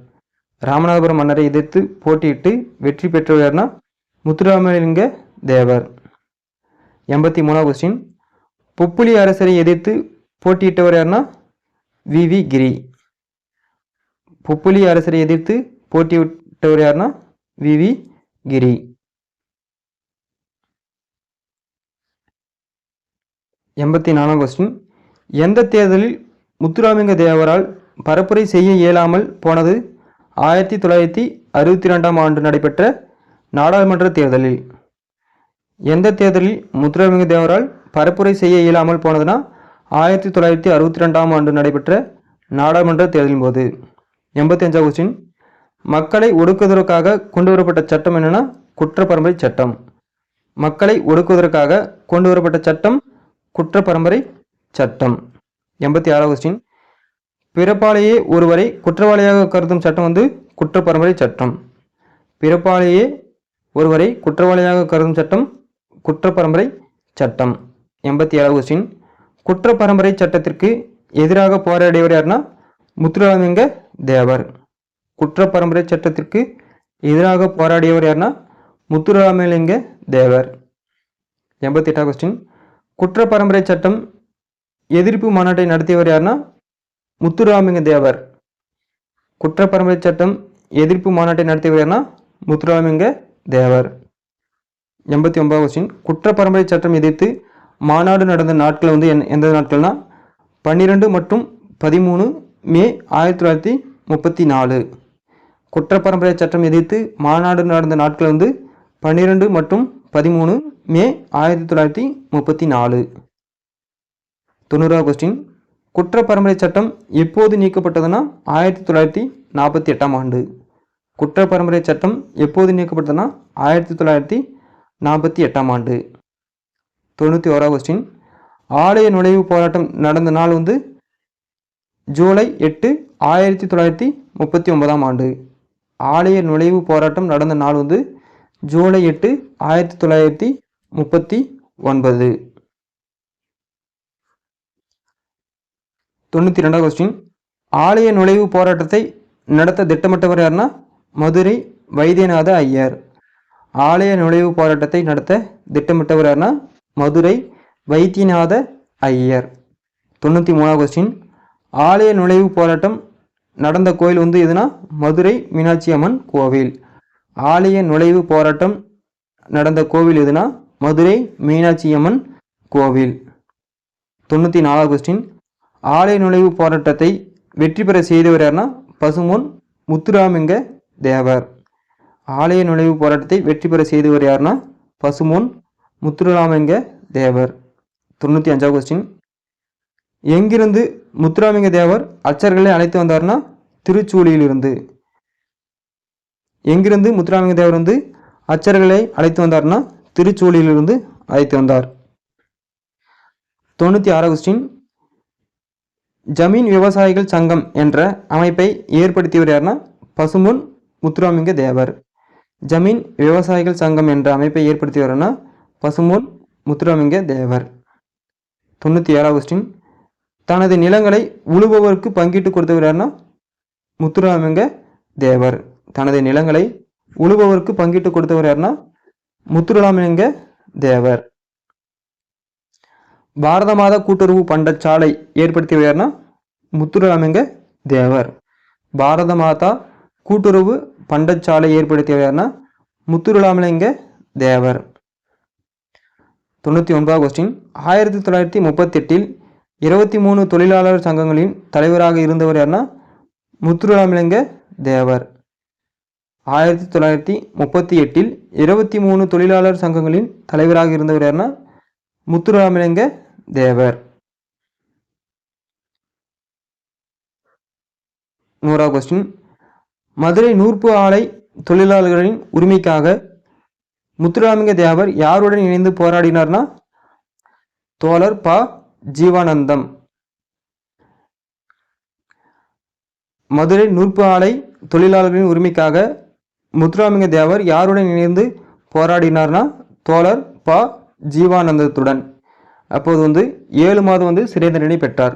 ராமநாதபுரம் மன்னரை எதிர்த்து போட்டியிட்டு வெற்றி பெற்றவர் யாருன்னா முத்துராமலிங்க தேவர். 83வது கொஸ்டின், புப்புளி அரசரை எதிர்த்து போட்டியிட்டவர் யாருன்னா VV கிரி. புப்புளி அரசரை எதிர்த்து போட்டியிட்டவர் யாருன்னா VV கிரி. 84வது கொஸ்டின், எந்த தேர்தலில் முத்துராமலிங்க தேவரால் பரப்புரை செய்ய இயலாமல் போனது? 1962ஆம் ஆண்டு நடைபெற்ற நாடாளுமன்ற தேர்தலில். எந்த தேர்தலில் முத்துராமலிங்க தேவரால் பரப்புரை செய்ய இயலாமல் போனதுன்னா 1962ஆம் ஆண்டு நடைபெற்ற நாடாளுமன்ற தேர்தலின் போது. 85வது கொஸ்டின், மக்களை ஒடுக்குவதற்காக கொண்டு வரப்பட்ட சட்டம் என்னன்னா குற்றப்பரம்பரை சட்டம். மக்களை ஒடுக்குவதற்காக கொண்டு வரப்பட்ட சட்டம் குற்றப்பரம்பரை சட்டம். 86வது கொஸ்டின், பிறப்பாலேயே ஒருவரை குற்றவாளியாக கருதும் சட்டம் வந்து குற்றப்பரம்பரை சட்டம். பிறப்பாலேயே ஒருவரை குற்றவாளியாக கருதும் சட்டம் குற்றப்பரம்பரை சட்டம். 87வது கொஸ்டின், குற்றப்பரம்பரை சட்டத்திற்கு எதிராக போராடியவர் யாருன்னா முத்துராமலிங்க தேவர். குற்றப்பரம்பரை சட்டத்திற்கு எதிராக போராடியவர் யாருன்னா முத்துராமலிங்க தேவர். 88வது கொஸ்டின், குற்றப்பரம்பரை சட்டம் எதிர்ப்பு மாநாட்டை நடத்தியவர் யாருன்னா முத்துராமலிங்க தேவர். குற்றப்பரம்பரை சட்டம் எதிர்ப்பு மாநாட்டை நடத்தியவர் யாருன்னா முத்துராமலிங்க தேவர். 89வது கொஸ்டின், குற்றப்பரம்பரை சட்டம் எதிர்த்து மாநாடு நடந்த நாட்கள் வந்து எந்த நாட்கள்னா 12 மற்றும் 13 மே 1934. குற்றப்பரம்பரை சட்டம் எதிர்த்து மாநாடு நடந்த நாட்கள் வந்து 12 மற்றும் 13 மே 1934. 90வது கொஸ்டின், குற்றப்பரம்பரை சட்டம் எப்போது நீக்கப்பட்டதுன்னா 1948ஆம் ஆண்டு. குற்றப்பரம்பரை சட்டம் எப்போது நீக்கப்பட்டதுன்னா 1948ஆம் ஆண்டு. 91வது கொஸ்டின், ஆலய நுழைவு போராட்டம் நடந்த நாள் வந்து ஜூலை 8, 1939ஆம் ஆண்டு. ஆலய நுழைவு போராட்டம் நடந்த நாள் வந்து ஜூலை 8, 1939. 92வது கொஸ்டின், ஆலய நுழைவு போராட்டத்தை நடத்த திட்டமிட்டவர் யாருன்னா மதுரை வைத்தியநாத ஐயர். ஆலய நுழைவு போராட்டத்தை நடத்த திட்டமிட்டவர் யாருன்னா மதுரை வைத்தியநாத ஐயர். 93வது கொஸ்டின், ஆலய நுழைவு போராட்டம் நடந்த கோயில் வந்து எதுனா மதுரை மீனாட்சி அம்மன் கோவில். ஆலய நுழைவு போராட்டம் நடந்த கோவில் எதுனா மதுரை மீனாட்சி அம்மன் கோவில். 94வது கொஸ்டின், ஆலய நுழைவு போராட்டத்தை வெற்றி பெற செய்தவர் யாருன்னா பசும்பொன் முத்துராமலிங்க தேவர். ஆலய நுழைவு போராட்டத்தை வெற்றி பெற செய்தவர் யாருன்னா பசும்பொன் முத்துராமலிங்க தேவர். 95வது கொஸ்டின், எங்கிருந்து முத்துராமலிங்க தேவர் அச்சர்களை அழைத்து வந்தார்னா திருச்சூழியிலிருந்து. எங்கிருந்து முத்துராமலிங்க தேவர் வந்து அச்சர்களை அழைத்து வந்தார்னா திருச்சூழியிலிருந்து அழைத்து வந்தார். 96வது கொஸ்டின், ஜமீன் விவசாயிகள் சங்கம் என்ற அமைப்பை ஏற்படுத்தியவர் யாருன்னா பசும்பொன் முத்துராமலிங்க தேவர். ஜமீன் விவசாயிகள் சங்கம் என்ற அமைப்பை ஏற்படுத்தியவர்னா பசும்பொன் முத்துராமலிங்க தேவர். 97வது கொஸ்டின், தனது நிலங்களை உழுபவருக்கு பங்கிட்டு கொடுத்தவர் யாருன்னா முத்துராமலிங்க தேவர். தனது நிலங்களை உழுபவருக்கு பங்கிட்டு கொடுத்தவர் யாருன்னா முத்துராமலிங்க தேவர். பாரத மாதா கூட்டுறவு பண்டச்சாலை ஏற்படுத்தியவர் யாருன்னா முத்துராமலிங்க தேவர். பாரத மாதா கூட்டுறவு பண்டச்சாலை ஏற்படுத்தியவர் யாருன்னா முத்துராமலிங்க தேவர். 99வது கொஸ்டின், 1938 23 தொழிலாளர் சங்கங்களின் தலைவராக இருந்தவர் யாருன்னா முத்துராமலிங்க தேவர். 1938 23 தொழிலாளர் சங்கங்களின் தலைவராக இருந்தவர் யாருன்னா முத்துராமலிங்க தேவர். 100வது கொஸ்டின், மதுரை நூற்பு ஆலை தொழிலாளர்களின் உரிமைக்காக முத்துராமலிங்க தேவர் யாருடன் இணைந்து போராடினார்னா தோழர் ப. ஜீவானந்தம். மதுரை நூற்பு ஆலை தொழிலாளர்களின் உரிமைக்காக முத்துராமலிங்க தேவர் யாருடன் இணைந்து போராடினார்னா தோழர் ப. ஜீவானந்தத்துடன். அப்போது வந்து 7 மாதம் வந்து சிறை தண்டனை பெற்றார்.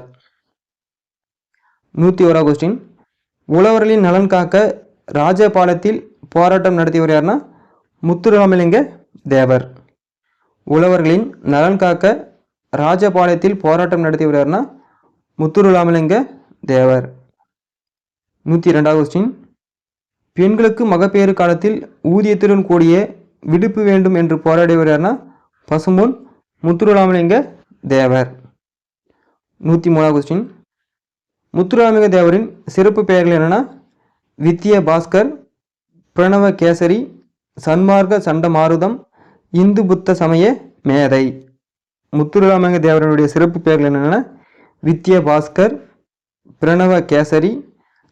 101வது கொஸ்டின், உழவர்களின் நலன் காக்க ராஜபாளையத்தில் போராட்டம் நடத்தியவர் யாருன்னா முத்துராமலிங்க தேவர். உழவர்களின் நலன் காக்க ராஜபாளையத்தில் போராட்டம் நடத்தியவர் யாருன்னா முத்துராமலிங்க தேவர். 102வது கொஸ்டின், பெண்களுக்கு மகப்பேறு காலத்தில் ஊதியத்துடன் கூடிய விடுப்பு வேண்டும் என்று போராடியவர் யாருன்னா பசும்பொன் முத்துராமலிங்க தேவர். 103வது கொஸ்டின், முத்துராமலிங்க தேவரின் சிறப்பு பெயர்கள் என்னன்னா வித்ய பாஸ்கர், பிரணவ கேசரி, சன்மார்க்க சண்டமாருதம், இந்து புத்த சமய மேதை. முத்துராமலிங்க தேவரனுடைய சிறப்பு பெயர்கள் என்னென்னா வித்ய பாஸ்கர், பிரணவ கேசரி,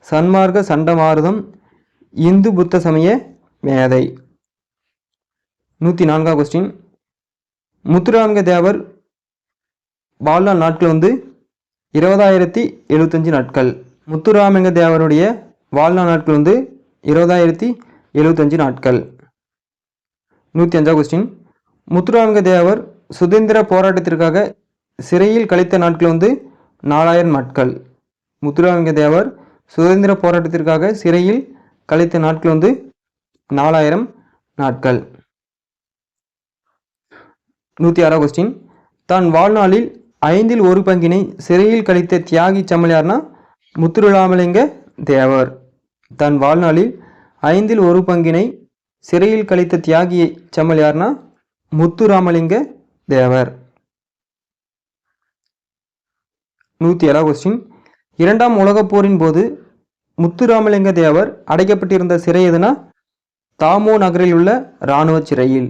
சன்மார்க்க சண்டமாருதம், இந்து புத்த சமய மேதை. 104வது கொஸ்டின், முத்துராமலிங்க தேவர் வாழ்நாள் நாட்கள் வந்து 20,075 நாட்கள். முத்துராமலிங்க தேவருடைய வாழ்நாள் நாட்கள் வந்து 20,075 நாட்கள். 105வது கொஸ்டின், முத்துராமலிங்க தேவர் சுதந்திர போராட்டத்திற்காக சிறையில் கழித்த நாட்கள் வந்து 4000 நாட்கள். முத்துராமலிங்க தேவர் சுதந்திர போராட்டத்திற்காக சிறையில் கழித்த நாட்கள் வந்து 4000 நாட்கள். 106வது கொஸ்டின், தான் வாழ்நாளில் 5இல் 1 பங்கினை சிறையில் கழித்த தியாகி சம்மல் யார்னா முத்துராமலிங்க தேவர். தன் வாழ்நாளில் 5இல் 1 பங்கினை சிறையில் கழித்த தியாகி சம்மல் யார்னா முத்துராமலிங்க தேவர். 107வது கொஸ்டின், 2ஆம் உலகப் போரின் போது முத்துராமலிங்க தேவர் அடைக்கப்பட்டிருந்த சிறை எதுனா தாமோ நகரில் உள்ள இராணுவ சிறையில்.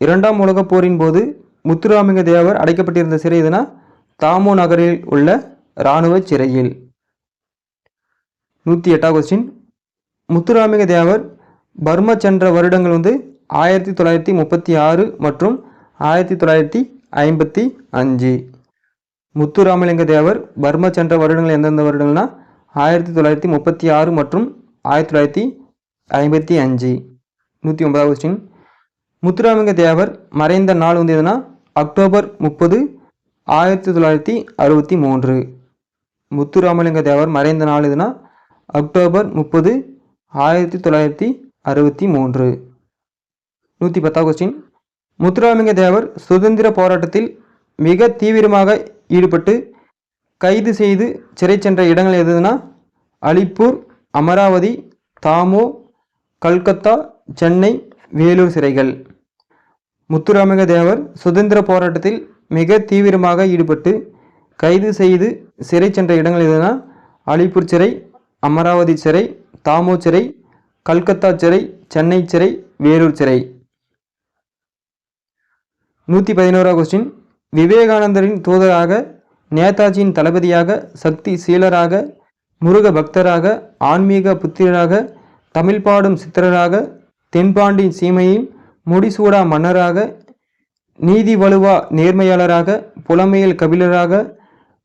2ஆம் உலகப் போரின் போது முத்துராமலிங்க தேவர் அடைக்கப்பட்டிருந்த சிறை எதுனா தாமோ நகரில் உள்ள இராணுவ சிறையில். 108ஆவது கொஸ்டின். முத்துராமலிங்க தேவர் பர்மா சென்ற வருடங்கள் 1936 மற்றும் 1955. முத்துராமலிங்க தேவர் பர்மா சென்ற வருடங்கள் எந்தெந்த வருடங்கள்னா 1936 மற்றும் 1955. 109ஆவது கொஸ்டின். முத்துராமலிங்க தேவர் மறைந்த நாள் எதுனா அக்டோபர் 30, 1963. முத்துராமலிங்க தேவர் மறைந்த நாள் எதுனா அக்டோபர் 30, 1963. 110ஆவது கொஸ்டின். முத்துராமலிங்க தேவர் சுதந்திர போராட்டத்தில் மிக தீவிரமாக ஈடுபட்டு கைது செய்து சிறை சென்ற இடங்கள் எதுனா அலிப்பூர், அமராவதி, தாமோ, கல்கத்தா, சென்னை, வேலூர் சிறைகள். முத்துராமலிங்க தேவர் சுதந்திர போராட்டத்தில் மிக தீவிரமாக ஈடுபட்டு கைது செய்து சிறை சென்ற இடங்கள் எதுனா அலிப்பூர் சிறை, அமராவதி சிறை, தாமோ சிறை, கல்கத்தா சிறை, சென்னை சிறை, வேலூர் சிறை. 111ஆவது கொஸ்டின். விவேகானந்தரின் தூதராக, நேதாஜியின் தளபதியாக, சக்தி சீலராக, முருக பக்தராக, ஆன்மீக புத்திரராக, தமிழ் பாடும் சித்திரராக, தென்பாண்டி சீமையின் முடிசூடா மன்னராக, நீதி வலுவா நேர்மையாளராக, புலமையில் கபிலராக,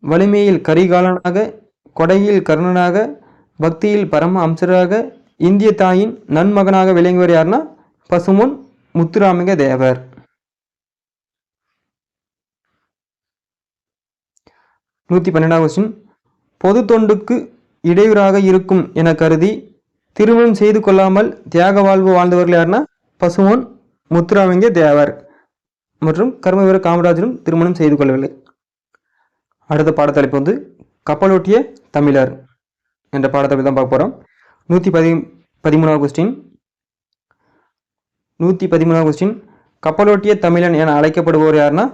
வலிமையில் கரிகாலனாக, கொடையில் கர்ணனாக, பக்தியில் பரம அம்சராக, இந்திய தாயின் நன்மகனாக விளங்கியவர் யாருன்னா பசும்பொன் முத்துராமலிங்க தேவர். 112ஆவது கொஸ்டின். பொது தொண்டுக்கு இடையூறாக இருக்கும் என கருதி திருமணம் செய்து கொள்ளாமல் தியாக வாழ்வு வாழ்ந்தவர்கள் யாருன்னா பசும்பொன் முத்துராமலிங்க தேவர் மற்றும் கர்மவீரர் காமராஜரும் திருமணம் செய்து கொள்ளவில்லை. அடுத்த பாடத்தலைப்பு கப்பலோட்டிய தமிழர் என்ற பாடத்தலைப்பு தான் பார்க்க போகிறோம். 113ஆவது கொஸ்டின். 113ஆவது கொஸ்டின். கப்பலோட்டிய தமிழன் என அழைக்கப்படுபவர் யாருன்னா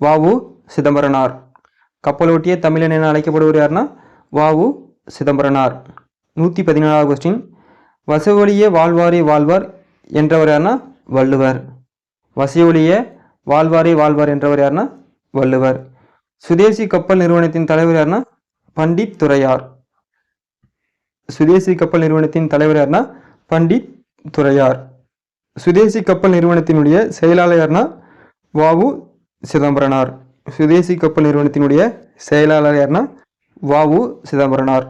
வ.உ. சிதம்பரனார். கப்பலோட்டிய தமிழன் என அழைக்கப்படுவர் யாருன்னா வ.உ. சிதம்பரனார். 114ஆவது கொஸ்டின். வசையொலிய வாழ்வாரே வாழ்வார் என்றவர் யாருன்னா வள்ளுவர். வசையொலிய வாழ்வாரே வாழ்வார் என்றவர் யாருன்னா வள்ளுவர். சுதேசி கப்பல் நிறுவனத்தின் தலைவர் யாருன்னா பண்டித் துரையார். சுதேசி கப்பல் நிறுவனத்தின் தலைவர் யாருன்னா பண்டித் துரையார். சுதேசி கப்பல் நிறுவனத்தினுடைய செயலாளர் யாருன்னா வ.உ. சிதம்பரனார். சுதேசி கப்பல் நிறுவனத்தினுடைய செயலாளர் யாருன்னா வ.உ. சிதம்பரனார்.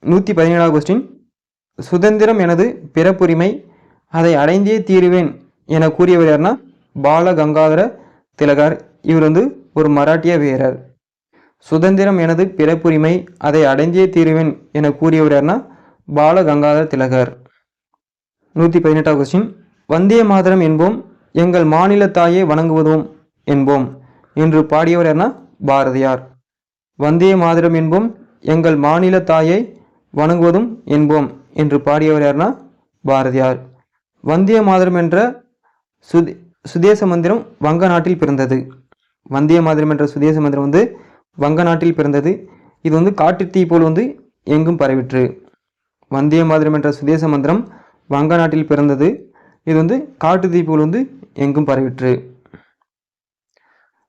117ஆவது கொஸ்டின். சுதந்திரம் எனது பிறப்புரிமை, அதை அடைந்தே தீருவேன் என கூறியவர் யாருன்னா பால கங்காதர திலகர். இவர் ஒரு மராட்டிய வீரர். சுதந்திரம் எனது பிறப்புரிமை, அதை அடைந்தே தீருவேன் என கூறியவர் யாருன்னா பால கங்காதர திலகர். 118ஆவது கொஸ்டின். வந்தே மாதரம் என்போம், எங்கள் மாநில தாயை வணங்குவதும் என்போம் என்று பாடியவர் யாருன்னா பாரதியார். வந்தே மாதரம் என்போம், எங்கள் மாநில தாயை வணங்குவதும் என்போம் என்று பாடியவர் யாருன்னா பாரதியார். வந்தே மாதரம் என்ற சுதேச மந்திரம் வங்க நாட்டில் பிறந்தது. வந்தே மாதரம் என்ற சுதேச மந்திரம் வங்க நாட்டில் பிறந்தது. இது காட்டுத்தீ போல் எங்கும் பரவிற்று. வந்தே மாதரம் என்ற சுதேச மந்திரம் வங்க நாட்டில் பிறந்தது. இது காட்டுத்தீ போல் எங்கும் பரவிற்று.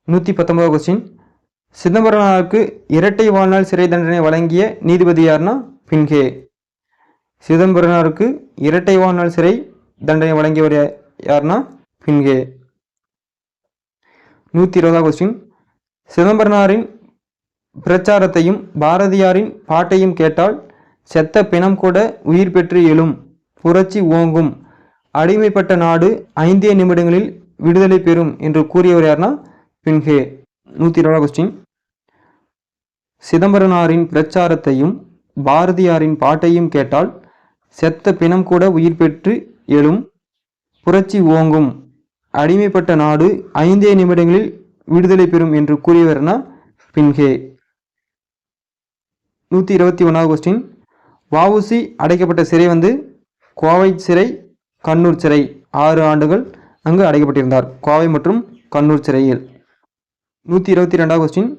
119ஆவது கொஸ்டின். சிதம்பரனாருக்கு இரட்டை வாழ்நாள் சிறை தண்டனை வழங்கிய நீதிபதி யாருன்னா பின்கே. சிதம்பரனாருக்கு இரட்டை வாழ்நாள் சிறை தண்டனை வழங்கியவர் யாருன்னா பின்கே. 120ஆவது கொஸ்டின். சிதம்பரனாரின் பிரச்சாரத்தையும் பாரதியாரின் பாட்டையும் கேட்டால் செத்த பிணம் கூட உயிர் பெற்று எழும், புரட்சி ஓங்கும், அடிமைப்பட்ட நாடு 5 நிமிடங்களில் விடுதலை பெறும் என்று கூறியவர் யாருன்னா பின்கே. 120ஆவது கொஸ்டின். சிதம்பரனாரின் பிரச்சாரத்தையும் பாரதியாரின் பாட்டையும் கேட்டால் செத்த பிணம் கூட உயிர் பெற்று எழும், புரட்சி ஓங்கும், அடிமைப்பட்ட நாடு 5 நிமிடங்களில் விடுதலை பெறும் என்று கூறியவர்னா பின்கே. 121ஆவது கொஸ்டின். வ.உ.சி. அடைக்கப்பட்ட சிறை கோவை சிறை, கண்ணூர் சிறை. 6 ஆண்டுகள் அங்கு அடைக்கப்பட்டிருந்தார், கோவை மற்றும் கண்ணூர் சிறையில். 122ஆவது கொஸ்டின்.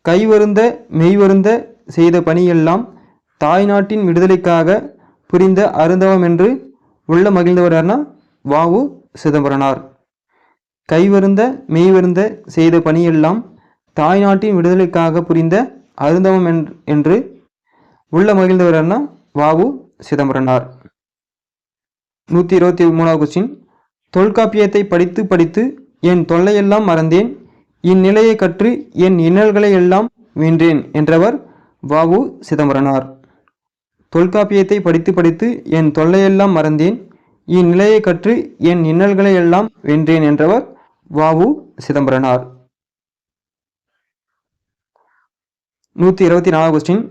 கைவருந்த மெய்வருந்த செய்த பணியெல்லாம் தாய்நாட்டின் விடுதலைக்காக புரிந்த அருந்தவம் என்று உள்ள மகிழ்ந்தவர் யாருன்னா வாவு சிதம்பரனார். கைவருந்த மெய்வருந்த செய்த பணியெல்லாம் தாய்நாட்டின் விடுதலைக்காக புரிந்த அருந்தவம் என்று உள்ள மகிழ்ந்தவர் யாருன்னா வாவு சிதம்பரனார். 123வது கொஸ்டின். தொல்காப்பியத்தை படித்து படித்து என் தொல்லையெல்லாம் மறந்தேன், இந்நிலையை கற்று என் இன்னல்களை எல்லாம் வென்றேன் என்றவர் வாவு சிதம்பரனார். தொல்காப்பியத்தை படித்து படித்து என் தொல்லையெல்லாம் மறந்தேன், இந்நிலையை கற்று என் இன்னல்களை எல்லாம் வென்றேன் என்றவர் வாவு சிதம்பரனார். 124வது கொஸ்டின்.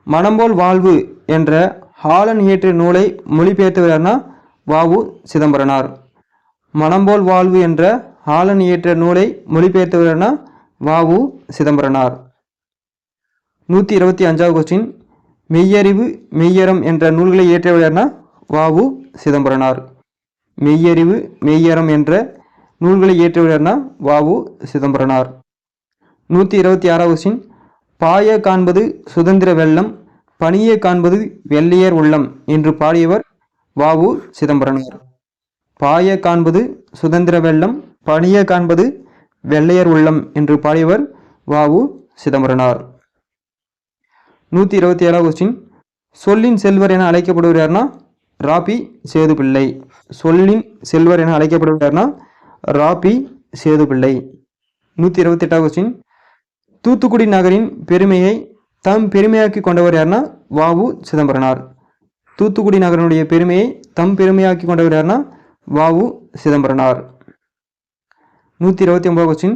மனம்போல் வாழ்வு என்ற ஹாலன் இயற்றிய நூலை மொழிபெயர்த்தவர்னா வாவு சிதம்பரனார். மனம்போல் வாழ்வு என்ற ஹாலன் இயற்றிய நூலை மொழிபெயர்த்தவர்னா வாவு சிதம்பரனார். 125வது கொஸ்டின். மெய்யறிவு மெய்யறம் என்ற நூல்களை இயற்றியவர்னா வாவு சிதம்பரனார். மெய்யறிவு மெய்யறம் என்ற நூல்களை இயற்றியவர்னா வாவு சிதம்பரனார். 126வது கொஸ்டின். பாய காண்பது சுதந்திர வெள்ளம், பணியே காண்பது வெள்ளையர் உள்ளம் என்று பாடியவர் வாவு சிதம்பரனார். பாய காண்பது சுதந்திர வெள்ளம், பணியே காண்பது வெள்ளையர் உள்ளம் என்று பாடியவர் வாவு சிதம்பரனார். 127வது கொஸ்டின். சொல்லின் செல்வர் என அழைக்கப்படுவர் யாருன்னா ராபி சேதுப்பிள்ளை. சொல்லின் செல்வர் என அழைக்கப்படுவர் யாருன்னா ராபி சேதுப்பிள்ளை. 128வது கொஸ்டின். தூத்துக்குடி நகரின் பெருமையை தம் பெருமையாக்கி கொண்டவர் யாருன்னா வாவு சிதம்பரனார். தூத்துக்குடி நகரனுடைய பெருமையை தம் பெருமையாக்கி கொண்டவர் யாருன்னா வாவு சிதம்பரனார். 129வது கொஸ்டின்.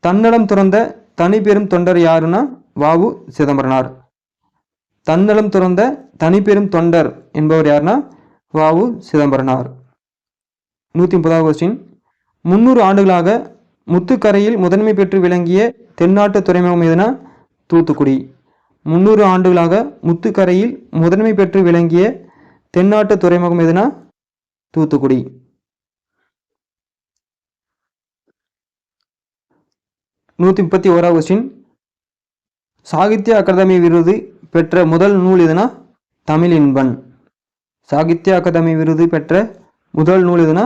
தன்னலம் துறந்த தனி பெரும் தொண்டர் யாருன்னா வாவு சிதம்பரனார். தன்னலம் துறந்த தனி பெரும் தொண்டர் என்பவர் யாருன்னா வாவு சிதம்பரனார். 130வது கொஸ்டின். 300 ஆண்டுகளாக முத்துக்கரையில் முதன்மை பெற்று விளங்கிய தென்னாட்டு துறைமுகம் எதுனா தூத்துக்குடி. 300 ஆண்டுகளாக முத்துக்கரையில் முதன்மை பெற்று விளங்கிய தென்னாட்டு துறைமுகம் எதுனா தூத்துக்குடி. 131வது கொஸ்டின். சாகித்ய அகாதமி விருது பெற்ற முதல் நூல் எதுனா தமிழ் இன்பன். சாகித்ய அகாதமி விருது பெற்ற முதல் நூல் எதுனா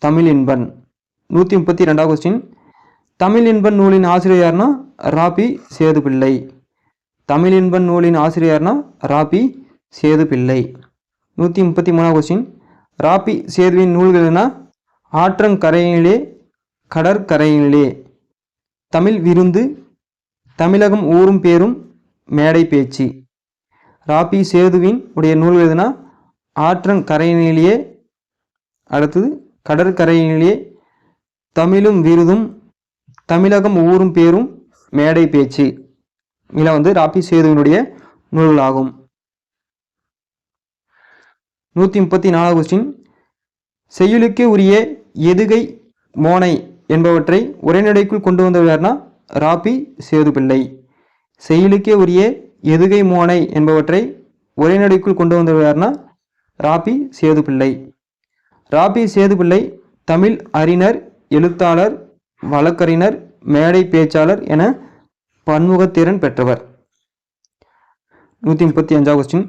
தமிழ் இன்பன். 132வது கொஸ்டின். தமிழ் இன்பன் நூலின் ஆசிரியர் யாருன்னா ராபி சேதுப்பிள்ளை. தமிழ் இன்பன் நூலின் ஆசிரியர்னா ராபி சேதுப்பிள்ளை. 133வது கொஸ்டின். ராபி சேதுவின் நூல்கள்னா ஆற்றங்கரையிலே கடற்கரையிலே, தமிழ் விருந்து, தமிழகம் ஊரும் பேரும், மேடை பேச்சு. ராபி சேதுவின் உடைய நூல்கள் எதுனா ஆற்றங்கரையிலேயே, அடுத்தது கடற்கரையிலேயே, தமிழும் விருதும், தமிழகம் ஊரும் பேரும், மேடை பேச்சு. இதில் ராபி சேதுவினுடைய நூல்களாகும். 134வது கொஸ்டின். செய்யுளுக்கே உரிய எதுகை மோனை என்பவற்றை உரைநடைக்குள் கொண்டு வந்தவர் யாருன்னா ராபி சேதுப்பிள்ளை. செய்யுளுக்கே உரிய எதுகை மோனை என்பவற்றை உரைநடைக்குள் கொண்டு வந்தவர் யாருன்னா ராபி சேதுப்பிள்ளை. ராபி சேதுப்பிள்ளை தமிழ் அறிஞர், எழுத்தாளர், வழக்கறிஞர், மேடை பேச்சாளர் என பன்முகத்திறன் பெற்றவர். 135வது கொஸ்டின்.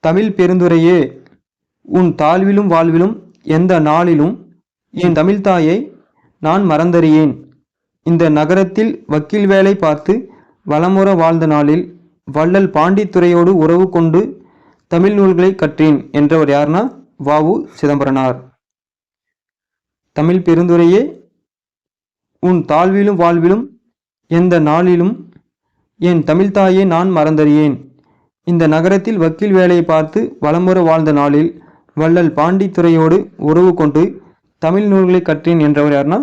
தமிழ் பெருந்துரையே, உன் தாழ்விலும் வாழ்விலும் எந்த நாளிலும் என் தமிழ்தாயை நான் மறந்தறியேன். இந்த நகரத்தில் வக்கீல் வேலை பார்த்து வளமுற வாழ்ந்த நாளில் வள்ளல் பாண்டித்துறையோடு உறவு கொண்டு தமிழ் நூல்களை கற்றேன் என்றவர் யாருன்னா வாவு சிதம்பரனார். தமிழ் பெருந்துரையே, உன் தாழ்விலும் வாழ்விலும் எந்த நாளிலும் என் தமிழ்தாயை நான் மறந்தறியேன். இந்த நகரத்தில் வக்கீல் வேலையை பார்த்து வளமுற வாழ்ந்த நாளில் வள்ளல் பாண்டித்துறையோடு உறவு கொண்டு தமிழ் நூல்களை கற்றேன் என்றவர் யாருன்னா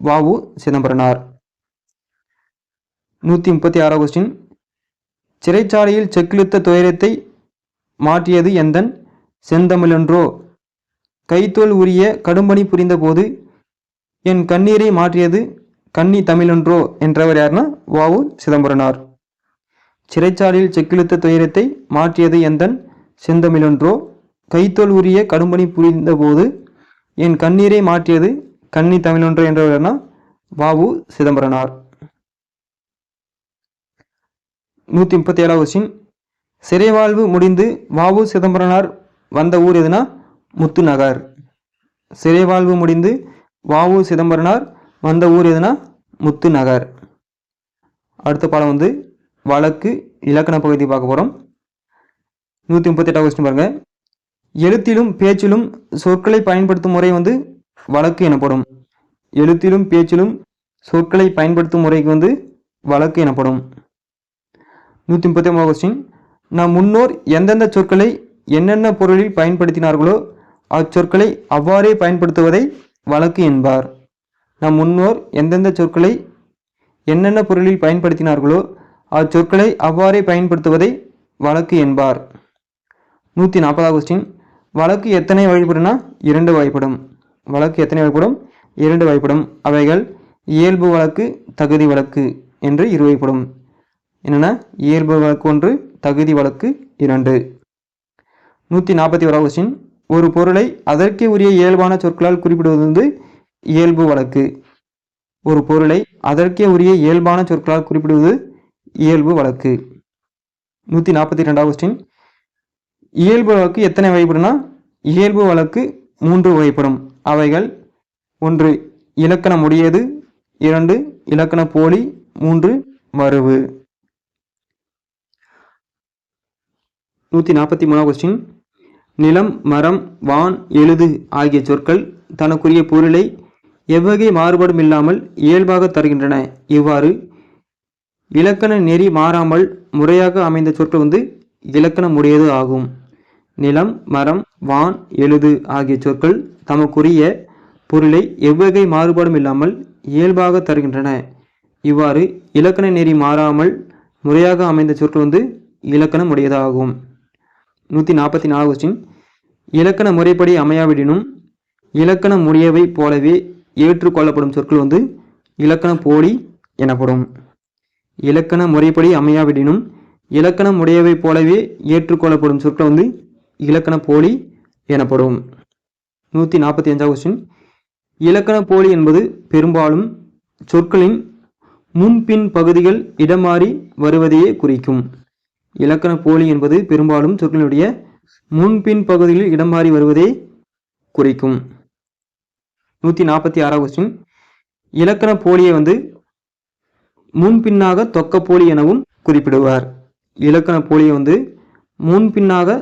வாவு சிதம்பரனார். 136வது கொஸ்டின். சிறைச்சாலையில் செக்கிழுத்த துயரத்தை மாற்றியது எந்தன் செந்தமிழன்றோ, கைத்தோல் உரிய கடும்பணி புரிந்த போது என் கண்ணீரை மாற்றியது கன்னி தமிழன்றோ என்றவர் யாருன்னா வாவு சிதம்பரனார். சிறைச்சாலையில் செக்கிழுத்த துயரத்தை மாற்றியது எந்தன் செந்தமிழன்றோ, கைத்தோல் உரிய கடும்பணி புரிந்த போது என் கண்ணீரை மாற்றியது கன்னி தமிழன்றோ என்றவர் வாவு சிதம்பரனார். 137வது கொஸ்டின். சிறைவாழ்வு முடிந்து வ.உ. சிதம்பரனார் வந்த ஊர் எதுனா முத்துநகர். சிறைவாழ்வு முடிந்து வ.உ. சிதம்பரனார் வந்த ஊர் எதுனா முத்துநகர். அடுத்த பாடம் வந்து வழக்கு இலக்கண பகுதி பார்க்க போகிறோம். 138 கொஸ்டின் பாருங்க. எழுத்திலும் பேச்சிலும் சொற்களை பயன்படுத்தும் முறை வந்து வழக்கு எனப்படும். எழுத்திலும் பேச்சிலும் சொற்களை பயன்படுத்தும் முறைக்கு வந்து வழக்கு எனப்படும். 139 கொஸ்டின். நம் முன்னோர் எந்தெந்த சொற்களை என்னென்ன பொருளில் பயன்படுத்தினார்களோ அச்சொற்களை அவ்வாறே பயன்படுத்துவதை வழக்கு என்பார். நம் முன்னோர் எந்தெந்த சொற்களை என்னென்ன பொருளில் பயன்படுத்தினார்களோ அச்சொற்களை அவ்வாறே பயன்படுத்துவதை வழக்கு என்பார். 140 கொஸ்டின். வழக்கு எத்தனை வகைப்படும்னா 2 வகைப்படும். வழக்கு எத்தனை வகைப்படும்? 2 வகைப்படும். அவைகள் இயல்பு வழக்கு, தகுதி வழக்கு என்று 2 வகைப்படும். என்னென்ன? இயல்பு வழக்கு 1, தகுதி வழக்கு 2. 141 கொஸ்டின். ஒரு பொருளை அதற்கே உரிய இயல்பான சொற்களால் குறிப்பிடுவது வந்து இயல்பு வழக்கு. ஒரு பொருளை அதற்கே உரிய இயல்பான சொற்களால் குறிப்பிடுவது இயல்பு வழக்கு. 142 கொஸ்டின். இயல்பு வழக்கு எத்தனை வகைப்படும்னா இயல்பு வழக்கு 3 வகைப்படும். அவைகள் 1 இலக்கணம் உடையது, 2 இலக்கண போலி, 3 மருவு. 143 கொஸ்டின். நிலம், மரம், வான், எழுது ஆகிய சொற்கள் தனக்குரிய பொருளை எவ்வகை மாறுபாடும் இல்லாமல் இயல்பாக தருகின்றன. இவ்வாறு இலக்கண நெறி மாறாமல் முறையாக அமைந்த சொற்கள் வந்து இலக்கணம் உடையது ஆகும். நிலம், மரம், வான், எழுது ஆகிய சொற்கள் தமக்குரிய பொருளை எவ்வகை மாறுபாடும் இல்லாமல் இயல்பாக தருகின்றன. இவ்வாறு இலக்கண நெறி மாறாமல் முறையாக அமைந்த சொற்கள் வந்து இலக்கணம் உடையதாகும். 144 கொஸ்டின். இலக்கண முறைப்படி அமையாவிடினும் இலக்கணம் உடையவை போலவே ஏற்றுக்கொள்ளப்படும் சொற்கள் வந்து இலக்கண போலி எனப்படும். இலக்கண முறைப்படி அமையாவிடினும் இலக்கணம் உடையவை போலவே ஏற்றுக்கொள்ளப்படும் சொற்கள் வந்து இலக்கண போலி எனப்படும். 145 கொஸ்டின். இலக்கண போலி என்பது பெரும்பாலும் சொற்களின் முன்பின் பகுதிகள் இடம் மாறி வருவதையே குறிக்கும். இலக்கண போலி என்பது பெரும்பாலும் சொற்களினுடைய முன்பின் பகுதிகளில் இடம் மாறி வருவதை குறிக்கும். 146 கொஸ்டின். இலக்கண போலியை வந்து முன்பின்னாக தொக்க போலி எனவும் குறிப்பிடுவார். இலக்கண போலியை வந்து முன்பின்னாக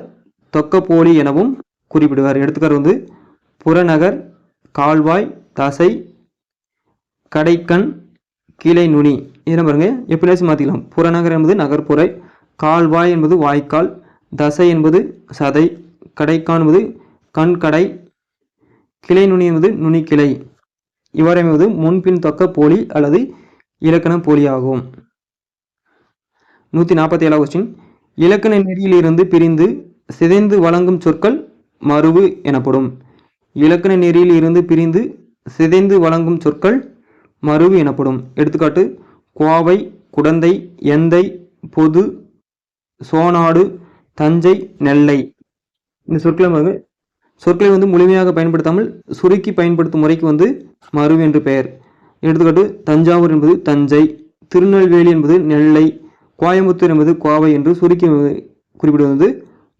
தொக்க போலி எனவும் குறிப்பிடுவார். எடுத்துக்காட்டு வந்து புறநகர், கால்வாய், தசை, கடைக்கண், கிளை நுனி. இதெல்லாம் பாருங்க எப்படியாச்சும் மாற்றிக்கலாம். புறநகர் என்பது நகர்ப்புறை, கால்வாய் என்பது வாய்க்கால், தசை என்பது சதை, கடைக்கான் என்பது கண்கடை, கிளை நுனி என்பது நுனிக்கிளை. இவ்வாறு அமைவது முன்பின் தொக்க போலி அல்லது இலக்கண போலி ஆகும். 147 கொஸ்டின். இலக்கண நெறியிலிருந்து பிரிந்து சிதைந்து வழங்கும் சொற்கள் மருவு எனப்படும். இலக்கண நெறியில் இருந்து பிரிந்து சிதைந்து வழங்கும் சொற்கள் மருவு எனப்படும். எடுத்துக்காட்டு கோவை, குடந்தை, எந்தை, பொது, சோனாடு, தஞ்சை, நெல்லை. இந்த சொற்களை வந்து முழுமையாக பயன்படுத்தாமல் சுருக்கி பயன்படுத்தும் முறைக்கு வந்து மருவு என்று பெயர். எடுத்துக்காட்டு தஞ்சாவூர் என்பது தஞ்சை, திருநெல்வேலி என்பது நெல்லை, கோயம்புத்தூர் என்பது கோவை என்று சுருக்கி குறிப்பிடுவது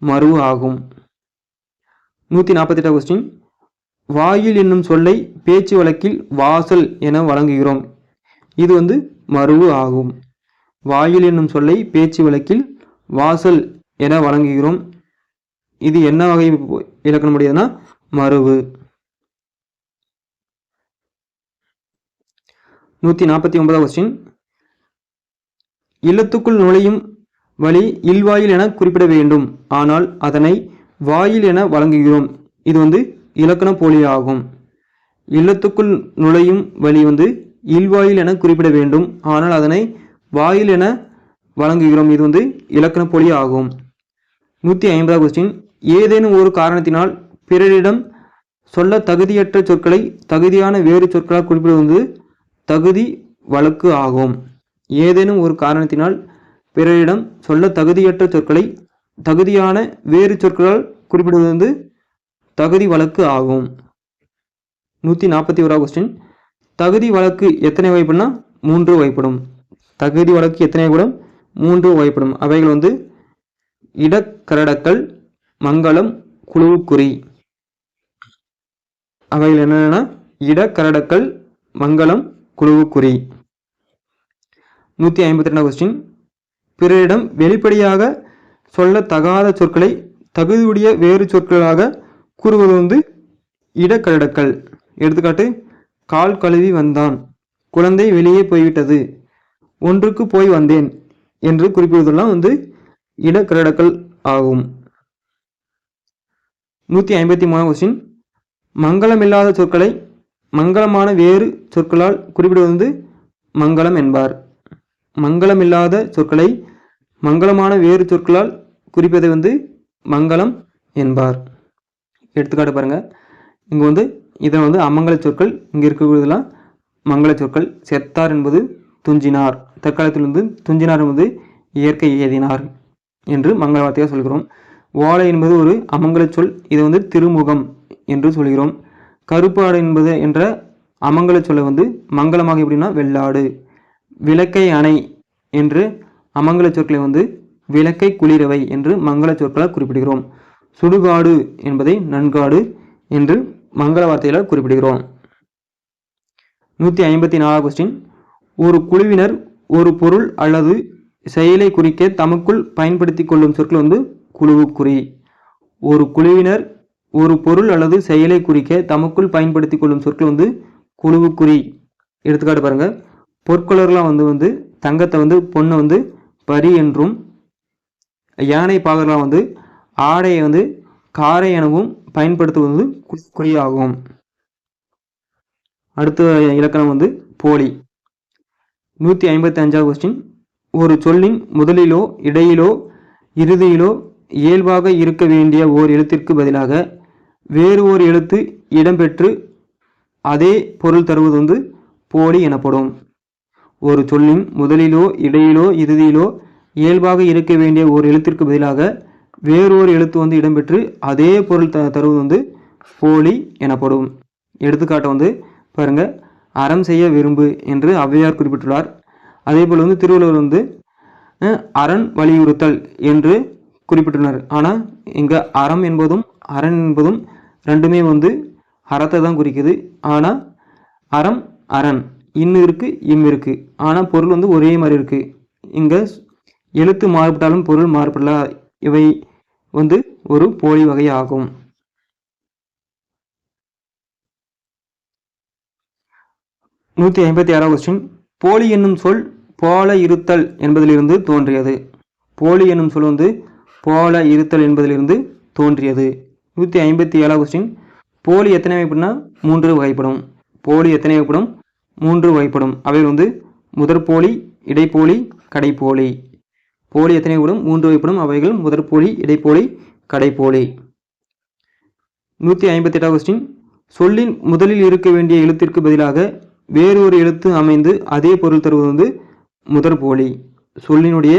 மருவு ஆகும். 148 கொஸ்டின். வாயில் என்னும் சொல்லை பேச்சு வழக்கில் வாசல் என வழங்குகிறோம். இது வந்து மருவு ஆகும். வாயில் என்னும் சொல்லை பேச்சு வழக்கில் வாசல் என வழங்குகிறோம். இது என்ன வகை இலக்கணம் உடையதுன்னா மருவு. 149 கொஸ்டின். இல்லத்துக்குள் நுழையும் வழி இல்வாயில் என குறிப்பிட வேண்டும். ஆனால் அதனை வாயில் என வழங்குகிறோம். இது வந்து இலக்கண போலி ஆகும். இல்லத்துக்குள் நுழையும் வழி வந்து இல்வாயில் என குறிப்பிட வேண்டும். ஆனால் அதனை வாயில் என வழங்குகிறோம். இது வந்து இலக்கண போலி ஆகும். 150 கொஸ்டின். ஏதேனும் ஒரு காரணத்தினால் பிறரிடம் சொல்ல தகுதியற்ற சொற்களை தகுதியான வேறு சொற்களால் குறிப்பிடுவது தகுதி வழக்கு ஆகும். ஏதேனும் ஒரு காரணத்தினால் பிறரிடம் சொல்ல தகுதியற்ற சொற்களை தகுதியான வேறு சொற்களால் குறிப்பிடுவது வந்து தகுதி வழக்கு ஆகும். 141 கொஸ்டின். தகுதி வழக்கு எத்தனை வகைப்படும்னா 3 வகைப்படும். தகுதி வழக்கு எத்தனை வகைப்படும்? 3 வகைப்படும். அவைகள் வந்து இடக்கரடக்கல், மங்களம், குழுவுக்குறி. அவைகள் என்னென்னா இடக்கரடக்கல், மங்களம், குழுவுக்குறி. 152 கொஸ்டின். பிறரிடம் வெளிப்படையாக சொல்லத்தகாத சொற்களை தகுதியுடைய வேறு சொற்களாக கூறுவது இடக்கரடக்கல். எடுத்துக்காட்டு, கால் கழுவி வந்தான், குழந்தை வெளியே போய்விட்டது, ஒன்றுக்கு போய் வந்தேன் என்று குறிப்பிடுவதெல்லாம் இடக்கரடக்கல் ஆகும். 153 கொஸ்டின். மங்களமில்லாத சொற்களை மங்களமான வேறு சொற்களால் குறிப்பிடுவது மங்களம் என்பார். மங்களமில்லாத சொற்களை மங்களமான வேறு சொற்களால் குறிப்பதை மங்களம் என்பார். எடுத்துக்காட்டு பாருங்க, இங்கே இதை அமங்கல சொற்கள், இங்கே இருக்கிறதெல்லாம் மங்கள சொற்கள். செத்தார் என்பது துஞ்சினார், தற்காலத்தில் துஞ்சினார் என்பது இயற்கை ஏதினார் என்று மங்கள வார்த்தையாக சொல்கிறோம். ஓலை என்பது ஒரு அமங்கல சொல், இதை திருமுகம் என்று சொல்கிறோம். கருப்பாடு என்பது என்ற அமங்கல சொல்லை மங்களமாக எப்படின்னா வெள்ளாடு. விளக்கை அணை என்று அமங்கல சொற்களை விளக்கை குளிரவை என்று மங்கள சொற்களால் குறிப்பிடுகிறோம். சுடுகாடு என்பதை நன்காடு என்று மங்கள வார்த்தைகளால் குறிப்பிடுகிறோம். 154 கொஸ்டின். ஒரு குழுவினர் ஒரு பொருள் அல்லது செயலை குறிக்க தமக்குள் பயன்படுத்தி கொள்ளும் சொற்கள் குழுவுக்குறி. ஒரு குழுவினர் ஒரு பொருள் அல்லது செயலை குறிக்க தமக்குள் பயன்படுத்தி கொள்ளும் சொற்கள் குழுவுக்குறி. எடுத்துக்காட்டு பாருங்க, பொற்கொள்ளர்லாம் தங்கத்தை பொண்ணை பரி என்றும், யானை பாகலாம் ஆடையை காரை எனவும் பயன்படுத்துவது குறியாகும். அடுத்த இலக்கணம் போலி. 155 கொஸ்டின். ஒரு சொல்லின் முதலிலோ இடையிலோ இறுதியிலோ இயல்பாக இருக்க வேண்டிய ஓர் எழுத்திற்கு பதிலாக வேறு ஓர் எழுத்து இடம்பெற்று அதே பொருள் தருவது போலி எனப்படும். ஒரு சொல்லின் முதலிலோ இடையிலோ இறுதியிலோ இயல்பாக இருக்க வேண்டிய ஒரு எழுத்திற்கு பதிலாக வேறொரு எழுத்து இடம்பெற்று அதே பொருள் தருவது போலி எனப்படும். எடுத்துக்காட்டை பாருங்க, அறம் செய்ய விரும்பு என்று ஔவையார் குறிப்பிட்டுள்ளார். அதே போல் திருவள்ளுவர் அரண் வலியுறுத்தல் என்று குறிப்பிட்டுள்ளார். ஆனால் இங்கே அறம் என்பதும் அரண் என்பதும் ரெண்டுமே அறத்தை தான் குறிக்குது. ஆனால் அறம் அரண், இன்னு இருக்கு இம் இருக்கு, ஆனால் பொருள் ஒரே மாதிரி இருக்கு. இங்கே எழுத்து மாறுபட்டாலும் பொருள் மாறுபடல. இவை ஒரு போலி வகை ஆகும். 156 கொஸ்டின். போலி என்னும் சொல் போல இருத்தல் என்பதிலிருந்து தோன்றியது. போலி என்னும் சொல் போல இருத்தல் என்பதிலிருந்து தோன்றியது. 157 கொஸ்டின். போலி எத்தனை வகைப்படும்னா 3 வகைப்படும். போலி எத்தனை வகைப்படும்? 3 வகைப்படும். அவை முதற்போலி, இடைப்போலி, கடைப்போலி. போலி எத்தனை வகைப்படும்? 3 வகைப்படும். அவைகள் முதற்போலி, இடைப்போலி, கடைப்போலி. 158 கொஸ்டின். சொல்லின் முதலில் இருக்க வேண்டிய எழுத்திற்கு பதிலாக வேறொரு எழுத்து அமைந்து அதே பொருள் தருவது முதற்போலி. சொல்லினுடைய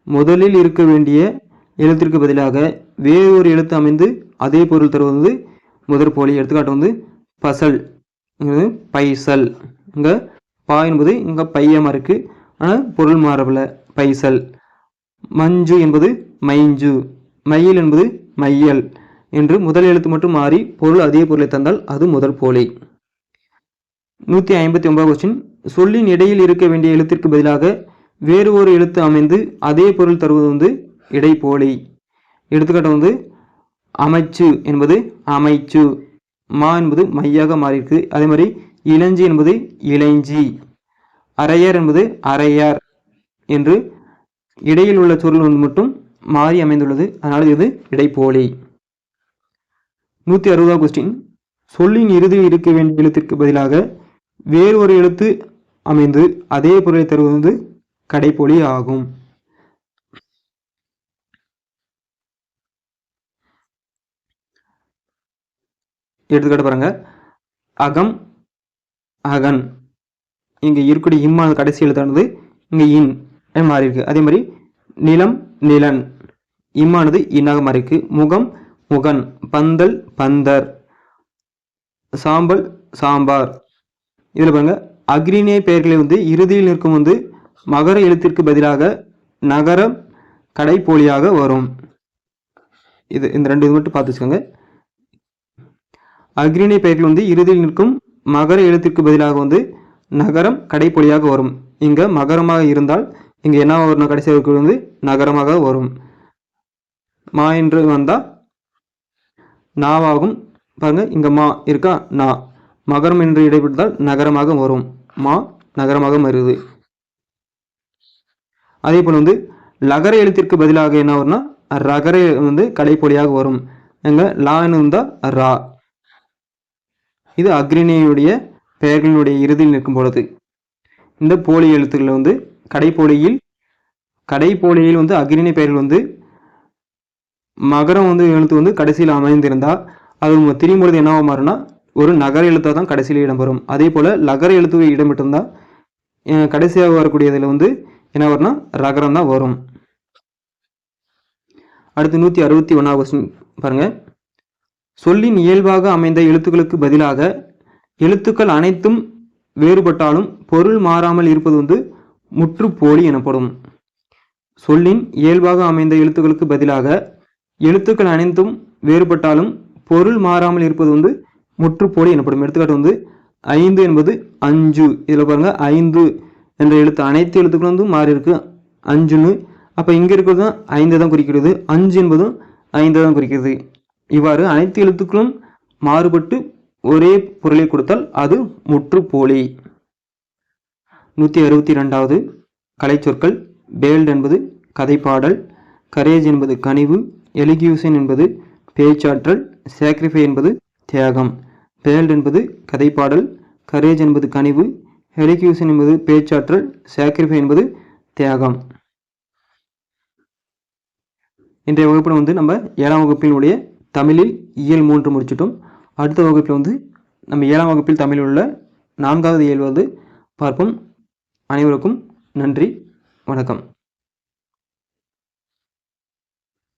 முதலில் இருக்க வேண்டிய எழுத்திற்கு பதிலாக வேறொரு எழுத்து அமைந்து அதே பொருள் தருவது முதற்போலி. எடுத்துக்காட்டு பசல், பைசல். இங்கே பா என்பது இங்கே பையமாக இருக்கு, ஆனால் பொருள் மாறவில்லை, பைசல். மஞ்சு என்பது மைஞ்சு, மயில் என்பது மையல் என்று முதல் எழுத்து மட்டும் மாறி பொருள் அதே பொருளை தந்தால் அது முதற்போலி. 159 கொஸ்டின். சொல்லின் இடையில் இருக்க வேண்டிய எழுத்திற்கு பதிலாக வேறு ஒரு எழுத்து அமைந்து அதே பொருள் தருவது இடைப்போலி. எடுத்துக்காட்டு அமைச்சு என்பது அமைச்சு, மா என்பது மையாக மாறியிருக்கு. அதே மாதிரி இளஞ்சி என்பது இளைஞ்சி, அரையர் என்பது அரையார் என்று இடையில் உள்ள சொல் மட்டும் மாறி அமைந்துள்ளது, அதனால் இது இடைப்போலி. 160 கொஸ்டின். சொல்லின் இறுதியில் இருக்க வேண்டிய எழுத்திற்கு பதிலாக வேறு ஒரு எழுத்து அமைந்து அதே பொருளை தருவது கடைப்போலி ஆகும். எடுத்துக்காட்டு பாருங்க, அகம், அகன். இங்க இருக்கக்கூடிய இம்மான கடைசி எழுத்தானது இங்க இன் மாறி இருக்கு. அதே மாதிரி நிலம், நிலன், இம்மானது இன்னாக மாறி இருக்கு. முகம், முகன். பந்தல், பந்தர். சாம்பல், சாம்பார். இதில் பாருங்க, அக்ரிணிய பெயர்களை இறுதியில் நிற்கும் மகர எழுத்திற்கு பதிலாக நகரம் கடைப்போலியாக வரும். இந்த 2 இது மட்டும் பார்த்து வச்சுக்கோங்க. அஃறிணை பெயர்கள் வந்து இறுதியில் நிற்கும் மகர எழுத்திற்கு பதிலாக வந்து நகரம் கடைப்பொழியாக வரும். இங்கே மகரமாக இருந்தால் இங்கே என்ன வரணும், கடைசியாக இருக்கிறது வந்து நகரமாக வரும். மா என்று வந்தால் நாவாகும். பாருங்க, இங்கே மா இருக்கா, நா. மகரம் என்று இடைப்பட்டால் நகரமாக வரும். மா நகரமாக வருது. அதே போல் வந்து லகர எழுத்திற்கு பதிலாக என்ன வரும்னா ரகர வந்து கடைப்பொழியாக வரும். எங்க லான்னு இருந்தால் ரா. இது அஃறிணையுடைய பெயர்களினுடைய இறுதியில் நிற்கும் பொழுது. இந்த போலி எழுத்துக்கள் வந்து கடைப்போலியில் வந்து அஃறிணை பெயர்கள் வந்து மகரம் வந்து எழுத்து வந்து கடைசியில் அமைந்திருந்தால் அது திரியும் பொழுது என்னவா மாறும்னா ஒரு நகர எழுத்தாக தான் கடைசியில் இடம்பெறும். அதே போல் லகர எழுத்து இடம்பெற்றிருந்தால் கடைசியாக வரக்கூடியதில் வந்து என்ன வரும்னா ரகரம் தான் வரும். அடுத்து 161வது கொஸ்டின் பாருங்க. சொல்லின் இயல்பாக அமைந்த எழுத்துக்களுக்கு பதிலாக எழுத்துக்கள் அனைத்தும் வேறுபட்டாலும் பொருள் மாறாமல் இருப்பது வந்து முற்றுப்போலி எனப்படும். சொல்லின் இயல்பாக அமைந்த எழுத்துக்களுக்கு பதிலாக எழுத்துக்கள் அனைத்தும் வேறுபட்டாலும் பொருள் மாறாமல் இருப்பது வந்து முற்றுப்போலி எனப்படும். எடுத்துக்காட்டு வந்து 5 என்பது 5. இதில் பாருங்க 5 என்ற எழுத்து அனைத்து எழுத்துக்களும் வந்து மாறி இருக்கு 5ன்னு. அப்போ இங்கே இருக்கிறது 5 தான் குறிக்கிறது, 5 என்பதும் 5 தான் குறிக்கிறது. இவ்வாறு அனைத்து எழுத்துக்களும் மாறுபட்டு ஒரே பொருளை கொடுத்தால் அது முற்றுப்போலி. 162வது கலைச்சொற்கள். பேல்ட் என்பது கதைப்பாடல், கரேஜ் என்பது கனிவு, எலிகியூஷன் என்பது பேச்சாற்றல், சாக்ரிஃபை என்பது தியாகம். பேல்ட் என்பது கதைப்பாடல், கரேஜ் என்பது கனிவு, எலிகியூஷன் என்பது பேச்சாற்றல், சாக்ரிஃபை என்பது தியாகம். இன்றைய வகுப்பில் வந்து நம்ம 7ஆம் வகுப்பினுடைய தமிழில் இயல் 3 முடிச்சிட்டோம். அடுத்த வகுப்பில் வந்து நம்ம 7ஆம் வகுப்பில் தமிழில் உள்ள 4வது இயல் வந்து பார்ப்போம். அனைவருக்கும் நன்றி, வணக்கம்.